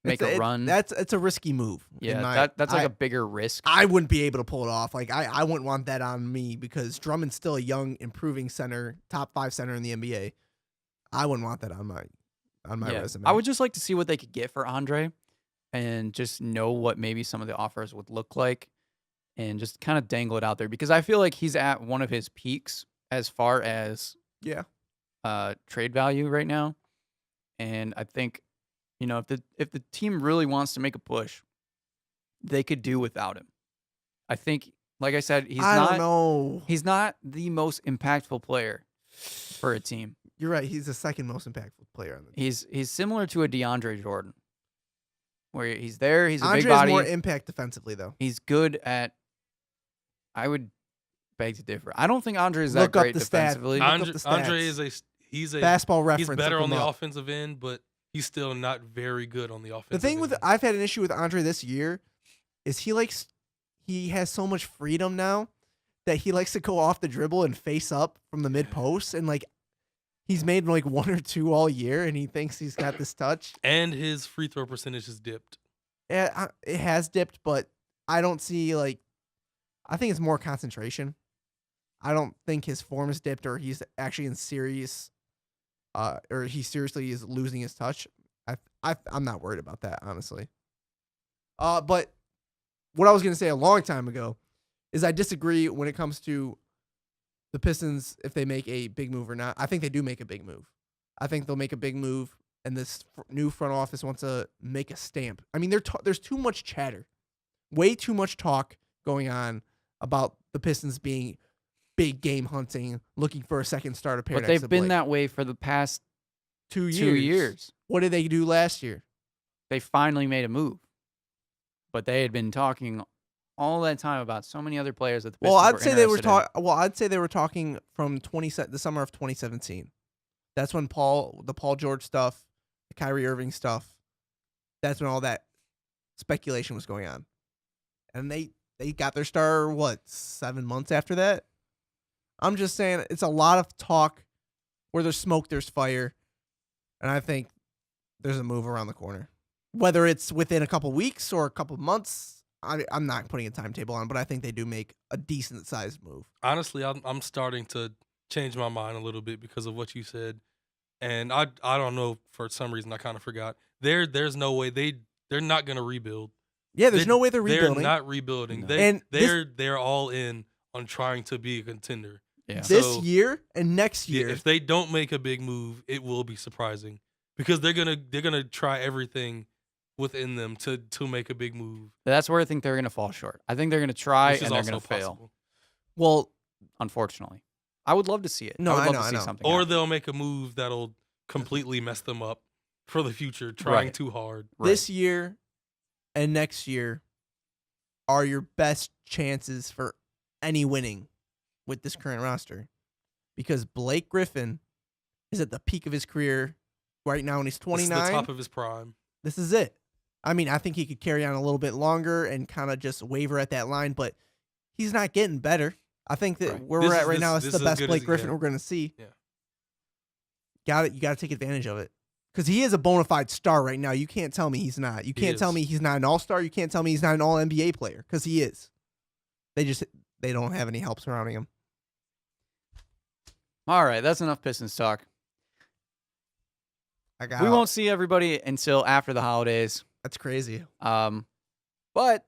Speaker 4: make a run.
Speaker 5: It's a risky move.
Speaker 4: Yeah, that's like a bigger risk.
Speaker 5: I wouldn't be able to pull it off. Like I wouldn't want that on me because Drummond's still a young, improving center, top 5 center in the NBA. I wouldn't want that on my resume.
Speaker 4: I would just like to see what they could get for Andre, and just know what maybe some of the offers would look like, and just kind of dangle it out there because I feel like he's at one of his peaks as far as trade value right now, and I think. If the team really wants to make a push, they could do without him. I think, like I said, he's not the most impactful player for a team.
Speaker 5: You're right. He's the second most impactful player on the team.
Speaker 4: He's similar to a DeAndre Jordan, where he's there. He's a big
Speaker 5: Andre's
Speaker 4: body.
Speaker 5: more impact defensively, though.
Speaker 4: He's good at. I would beg to differ. I don't think Andre is that great defensively.
Speaker 6: Andre is a
Speaker 5: basketball reference.
Speaker 6: He's better on the offensive end, but. He's still not very good on the offense.
Speaker 5: The thing I've had an issue with Andre this year is he has so much freedom now that he likes to go off the dribble and face up from the mid post, and like he's made like 1 or 2 all year, and he thinks he's got this touch.
Speaker 6: And his free throw percentage has dipped.
Speaker 5: Yeah, it has dipped, but I don't see I think it's more concentration. I don't think his form has dipped, or he's actually in serious. Or he seriously is losing his touch. I'm not worried about that, honestly. But what I was going to say a long time ago is I disagree when it comes to the Pistons if they make a big move or not. I think they do make a big move. I think they'll make a big move, and this new front office wants to make a stamp. I mean, there's too much chatter, way too much talk going on about the Pistons being big game hunting, looking for a second starter pair.
Speaker 4: But they've been that way for the past
Speaker 5: 2 years.
Speaker 4: 2 years.
Speaker 5: What did they do last year?
Speaker 4: They finally made a move. But they had been talking all that time about so many other players that the Pistons
Speaker 5: I'd say they were talking from the summer of 2017. That's when the Paul George stuff, the Kyrie Irving stuff, that's when all that speculation was going on. And they got their star 7 months after that? I'm just saying it's a lot of talk. Where there's smoke, there's fire. And I think there's a move around the corner. Whether it's within a couple weeks or a couple months, I'm not putting a timetable on, but I think they do make a decent-sized move.
Speaker 6: Honestly, I'm starting to change my mind a little bit because of what you said. And I don't know, for some reason, I kind of forgot. There's no way they're not going to rebuild.
Speaker 5: Yeah, there's no way they're rebuilding.
Speaker 6: They're not rebuilding.
Speaker 5: No.
Speaker 6: They're all in on trying to be a contender.
Speaker 4: Yeah.
Speaker 5: This year and next year.
Speaker 6: Yeah, if they don't make a big move, it will be surprising because they're gonna try everything within them to make a big move.
Speaker 4: That's where I think they're gonna fall short. I think they're gonna try and they're gonna fail.
Speaker 5: Well,
Speaker 4: unfortunately, I would love to see it.
Speaker 5: No,
Speaker 4: I would
Speaker 5: love
Speaker 4: to
Speaker 5: see
Speaker 4: something.
Speaker 6: Or
Speaker 4: happen.
Speaker 6: they'll make a move that'll completely mess them up for the future, trying too hard.
Speaker 5: This year and next year are your best chances for any winning with this current roster, because Blake Griffin is at the peak of his career right now, and he's 29.
Speaker 6: This is the top of his prime.
Speaker 5: This is it. I mean, I think he could carry on a little bit longer and kind of just waver at that line, but he's not getting better. I think that where we're at right now is the best Blake Griffin we're going to see.
Speaker 6: Yeah,
Speaker 5: you got to take advantage of it, because he is a bona fide star right now. You can't tell me he's not. You can't tell me he's not an all-star. You can't tell me he's not an all-NBA player, because he is. They don't have any help surrounding him.
Speaker 4: All right, that's enough Pistons talk. We won't see everybody until after the holidays.
Speaker 5: That's crazy.
Speaker 4: But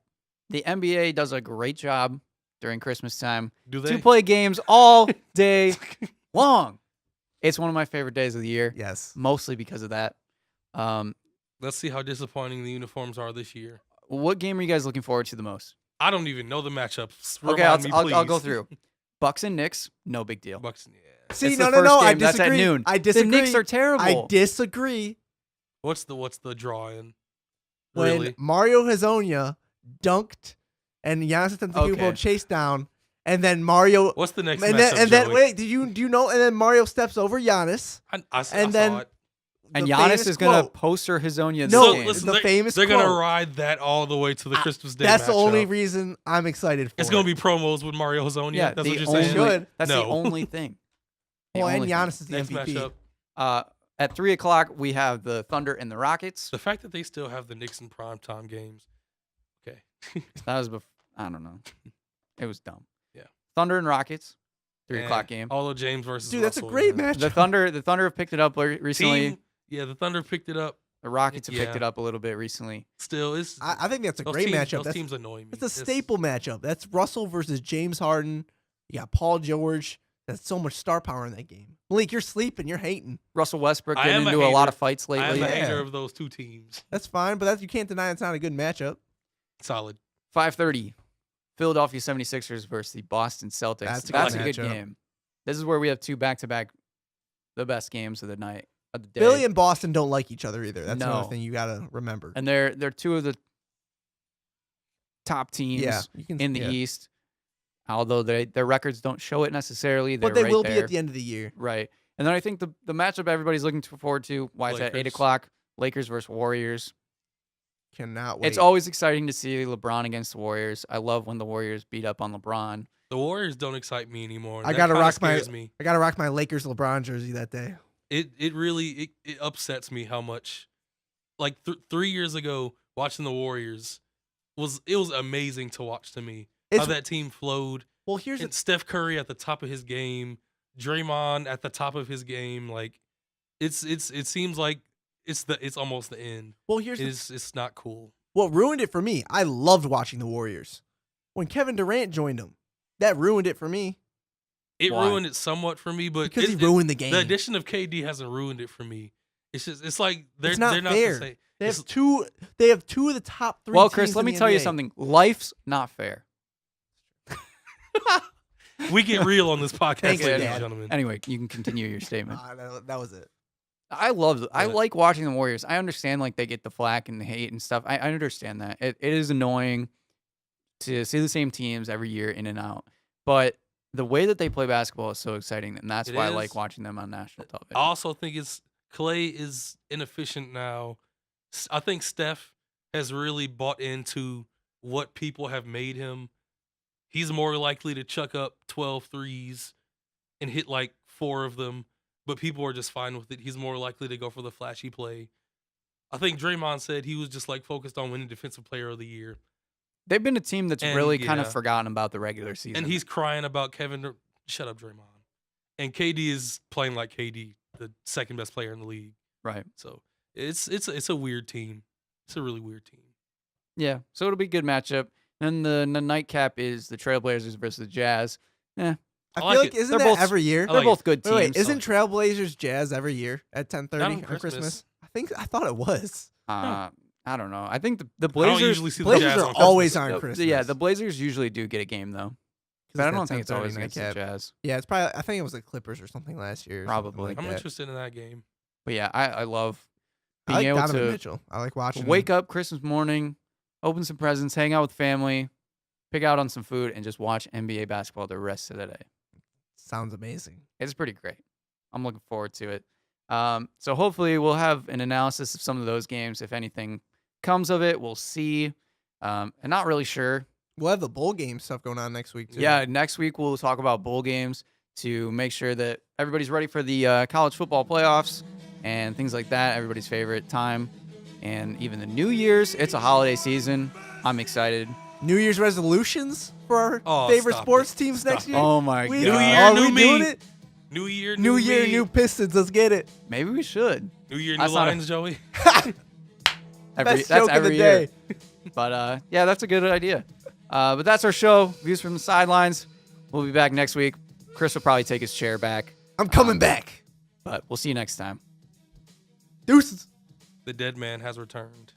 Speaker 4: the NBA does a great job during Christmas time
Speaker 6: to
Speaker 4: play games all day long. It's one of my favorite days of the year.
Speaker 5: Yes.
Speaker 4: Mostly because of that.
Speaker 6: Let's see how disappointing the uniforms are this year.
Speaker 4: What game are you guys looking forward to the most?
Speaker 6: I don't even know the matchups.
Speaker 4: Okay, I'll go through. Bucks and Knicks, no big deal.
Speaker 6: Bucks, yeah.
Speaker 5: See,
Speaker 4: it's
Speaker 5: no,
Speaker 4: game.
Speaker 5: I disagree.
Speaker 4: That's at noon.
Speaker 5: I disagree.
Speaker 4: The Knicks are terrible.
Speaker 5: I disagree.
Speaker 6: What's the draw in?
Speaker 5: When
Speaker 6: Really?
Speaker 5: Mario Hezonja dunked and Giannis Antetokounmpo chased down, and then Mario.
Speaker 6: What's the next
Speaker 5: and
Speaker 6: matchup,
Speaker 5: then
Speaker 6: Joey?
Speaker 5: wait, do you know? And then Mario steps over Giannis,
Speaker 6: I
Speaker 5: then
Speaker 6: saw it.
Speaker 4: And
Speaker 5: the
Speaker 4: Giannis
Speaker 5: famous
Speaker 4: is going to
Speaker 5: quote.
Speaker 4: poster Hezonja in
Speaker 5: No,
Speaker 4: this game.
Speaker 6: listen,
Speaker 5: the famous
Speaker 6: They're going to
Speaker 5: quote.
Speaker 6: ride that all the way to the Christmas Day
Speaker 5: That's the
Speaker 6: matchup.
Speaker 5: only reason I'm excited for.
Speaker 6: It's going to be promos with Mario Hezonja.
Speaker 4: Yeah,
Speaker 6: That's
Speaker 4: the
Speaker 6: what you're
Speaker 4: only,
Speaker 6: saying?
Speaker 5: Should.
Speaker 4: That's
Speaker 6: No.
Speaker 4: the only thing. The
Speaker 5: Well, and
Speaker 4: only
Speaker 5: Giannis is
Speaker 4: thing.
Speaker 5: the
Speaker 6: Next
Speaker 5: MVP.
Speaker 6: matchup.
Speaker 4: At 3 o'clock, we have the Thunder and the Rockets.
Speaker 6: The fact that they still have the Knicks in primetime games. Okay.
Speaker 4: That was I don't know. It was dumb.
Speaker 6: Yeah.
Speaker 4: Thunder and Rockets, 3 o'clock game.
Speaker 6: Although James versus
Speaker 5: Dude, that's a
Speaker 6: Russell,
Speaker 5: great
Speaker 6: yeah.
Speaker 5: match.
Speaker 4: The Thunder have picked it up recently.
Speaker 6: The Thunder picked it up.
Speaker 4: The Rockets have picked
Speaker 6: Yeah.
Speaker 4: it up a little bit recently.
Speaker 6: Still, it's
Speaker 5: I think that's a
Speaker 6: those
Speaker 5: great
Speaker 6: teams,
Speaker 5: matchup.
Speaker 6: Those
Speaker 5: That's,
Speaker 6: teams annoy me.
Speaker 5: that's a staple matchup. That's Russell versus James Harden. You got Paul George. That's so much star power in that game. Malik, you're sleeping. You're hating.
Speaker 4: Russell Westbrook
Speaker 6: I
Speaker 4: getting
Speaker 6: am a
Speaker 4: into a lot
Speaker 6: hater.
Speaker 4: of fights
Speaker 6: I am
Speaker 4: lately.
Speaker 6: a
Speaker 5: Yeah.
Speaker 6: hater of those two teams.
Speaker 5: That's fine, but you can't deny it's not a good matchup.
Speaker 6: Solid.
Speaker 4: 5:30, Philadelphia 76ers versus the Boston Celtics.
Speaker 5: That's a
Speaker 4: That's
Speaker 5: good
Speaker 4: a good
Speaker 5: matchup.
Speaker 4: game. This is where we have two back-to-back, the best games of the night, of the day.
Speaker 5: Philly and Boston don't like each other either. That's
Speaker 4: No.
Speaker 5: another thing you got to remember.
Speaker 4: And they're two of the top teams
Speaker 5: Yeah, you can,
Speaker 4: in the
Speaker 5: yeah.
Speaker 4: East. Although their records don't show it necessarily, they're
Speaker 5: But they
Speaker 4: right
Speaker 5: will
Speaker 4: there.
Speaker 5: be at the end of the year.
Speaker 4: Right. And then I think the matchup everybody's looking forward to, why it's at 8
Speaker 6: Lakers.
Speaker 4: o'clock, Lakers versus Warriors.
Speaker 5: Cannot wait.
Speaker 4: It's always exciting to see LeBron against the Warriors. I love when the Warriors beat up on LeBron.
Speaker 6: The Warriors don't excite me anymore.
Speaker 5: I
Speaker 6: That
Speaker 5: gotta
Speaker 6: kinda
Speaker 5: rock my-
Speaker 6: scares me.
Speaker 5: I got to rock my Lakers LeBron jersey that day.
Speaker 6: It really upsets me how much. Like 3 years ago, watching the Warriors was amazing to watch to me. How
Speaker 5: It's-
Speaker 6: that team flowed.
Speaker 5: Well, here's
Speaker 6: And Steph Curry at the top of his game, Draymond at the top of his game. Like it seems like it's almost the end. It's not cool.
Speaker 5: what ruined it for me. I loved watching the Warriors. When Kevin Durant joined them, that ruined it for me
Speaker 6: It
Speaker 4: Why?
Speaker 6: ruined it somewhat for me, but
Speaker 5: because he ruined the game.
Speaker 6: the addition of KD hasn't ruined it for me. It's like they're
Speaker 5: It's not
Speaker 6: they're not
Speaker 5: fair.
Speaker 6: the same.
Speaker 5: They have
Speaker 6: It's-
Speaker 5: two. They have two of the top three.
Speaker 4: Well,
Speaker 5: teams
Speaker 4: Chris, let
Speaker 5: in
Speaker 4: me
Speaker 5: the
Speaker 4: tell you
Speaker 5: NBA.
Speaker 4: something. Life's not fair.
Speaker 6: We get real on this podcast,
Speaker 5: Thank you,
Speaker 6: ladies
Speaker 5: Dad.
Speaker 6: and gentlemen.
Speaker 4: Anyway, you can continue your statement.
Speaker 5: That was it.
Speaker 4: I
Speaker 6: Yeah.
Speaker 4: like watching the Warriors. I understand like they get the flack and the hate and stuff. I understand that. It is annoying to see the same teams every year in and out. But the way that they play basketball is so exciting, and that's
Speaker 6: It
Speaker 4: why I
Speaker 6: is.
Speaker 4: like watching them on national
Speaker 6: I
Speaker 4: television.
Speaker 6: also think Clay is inefficient now. I think Steph has really bought into what people have made him. He's more likely to chuck up 12 threes and hit like 4 of them, but people are just fine with it. He's more likely to go for the flashy play. I think Draymond said he was just like focused on winning Defensive Player of the Year.
Speaker 4: They've been a team that's
Speaker 6: And,
Speaker 4: really kind of
Speaker 6: yeah.
Speaker 4: forgotten about the regular season.
Speaker 6: And he's crying about shut up, Draymond. And KD is playing like KD, the second best player in the league.
Speaker 4: right.
Speaker 6: So it's a weird team. It's a really weird team.
Speaker 4: Yeah. So it'll be a good matchup. Then the nightcap is the Trailblazers versus the Jazz.
Speaker 5: I
Speaker 6: I
Speaker 5: feel
Speaker 6: like
Speaker 5: like
Speaker 6: it.
Speaker 5: isn't
Speaker 4: They're
Speaker 5: that
Speaker 4: both-
Speaker 5: every year?
Speaker 6: I
Speaker 4: They're
Speaker 6: like
Speaker 4: both
Speaker 6: it.
Speaker 4: good teams.
Speaker 5: Wait, isn't Trailblazers Jazz every year at 10:30
Speaker 6: Not
Speaker 5: on
Speaker 6: on
Speaker 5: Christmas?
Speaker 6: Christmas.
Speaker 5: I thought it was.
Speaker 4: I don't know. I think the
Speaker 6: I don't
Speaker 4: Blazers.
Speaker 6: usually see the
Speaker 5: Blazers
Speaker 6: Jazz
Speaker 5: are
Speaker 6: on
Speaker 5: always
Speaker 6: Christmas.
Speaker 5: on
Speaker 4: the-
Speaker 5: Christmas.
Speaker 4: Yeah, the Blazers usually do get a game though, but I
Speaker 5: that
Speaker 4: don't think it's
Speaker 5: 10:30
Speaker 4: always against the
Speaker 5: nightcap.
Speaker 4: Jazz.
Speaker 5: Yeah, it's probably. I think it was the Clippers or something last year. or something
Speaker 4: Probably.
Speaker 5: like
Speaker 6: I'm
Speaker 5: that.
Speaker 6: interested in that game.
Speaker 4: But yeah, I love
Speaker 5: I
Speaker 4: being
Speaker 5: like
Speaker 4: able
Speaker 5: Donovan
Speaker 4: to
Speaker 5: Mitchell. I like watching.
Speaker 4: wake up Christmas morning, open some presents, hang out with family, pick out on some food, and just watch NBA basketball the rest of the day.
Speaker 5: Sounds amazing.
Speaker 4: It's pretty great. I'm looking forward to it. So hopefully we'll have an analysis of some of those games. If anything comes of it, we'll see. And not really sure.
Speaker 5: We'll have the bowl game stuff going on next week too.
Speaker 4: Yeah, next week we'll talk about bowl games to make sure that everybody's ready for the college football playoffs and things like that. Everybody's favorite time. And even the New Year's. It's a holiday season. I'm excited.
Speaker 5: New Year's resolutions for our
Speaker 6: Oh,
Speaker 5: favorite
Speaker 6: stop
Speaker 5: sports
Speaker 6: it.
Speaker 5: teams
Speaker 6: Stop
Speaker 5: next
Speaker 6: it.
Speaker 5: year.
Speaker 4: Oh my
Speaker 5: We-
Speaker 6: New
Speaker 4: god.
Speaker 6: year,
Speaker 5: Are
Speaker 6: new
Speaker 5: we
Speaker 6: me.
Speaker 5: doing it?
Speaker 6: New year,
Speaker 5: New year,
Speaker 6: me.
Speaker 5: new Pistons. Let's get it.
Speaker 4: Maybe we should.
Speaker 6: New year,
Speaker 4: That's
Speaker 6: new
Speaker 4: not a-
Speaker 6: Lions, Joey.
Speaker 5: Best joke of the
Speaker 4: year.
Speaker 5: day.
Speaker 4: But yeah, that's a good idea. But that's our show. Views from the sidelines. We'll be back next week. Chris will probably take his chair back,
Speaker 5: I'm coming back.
Speaker 4: but we'll see you next time.
Speaker 5: Deuces.
Speaker 6: The dead man has returned.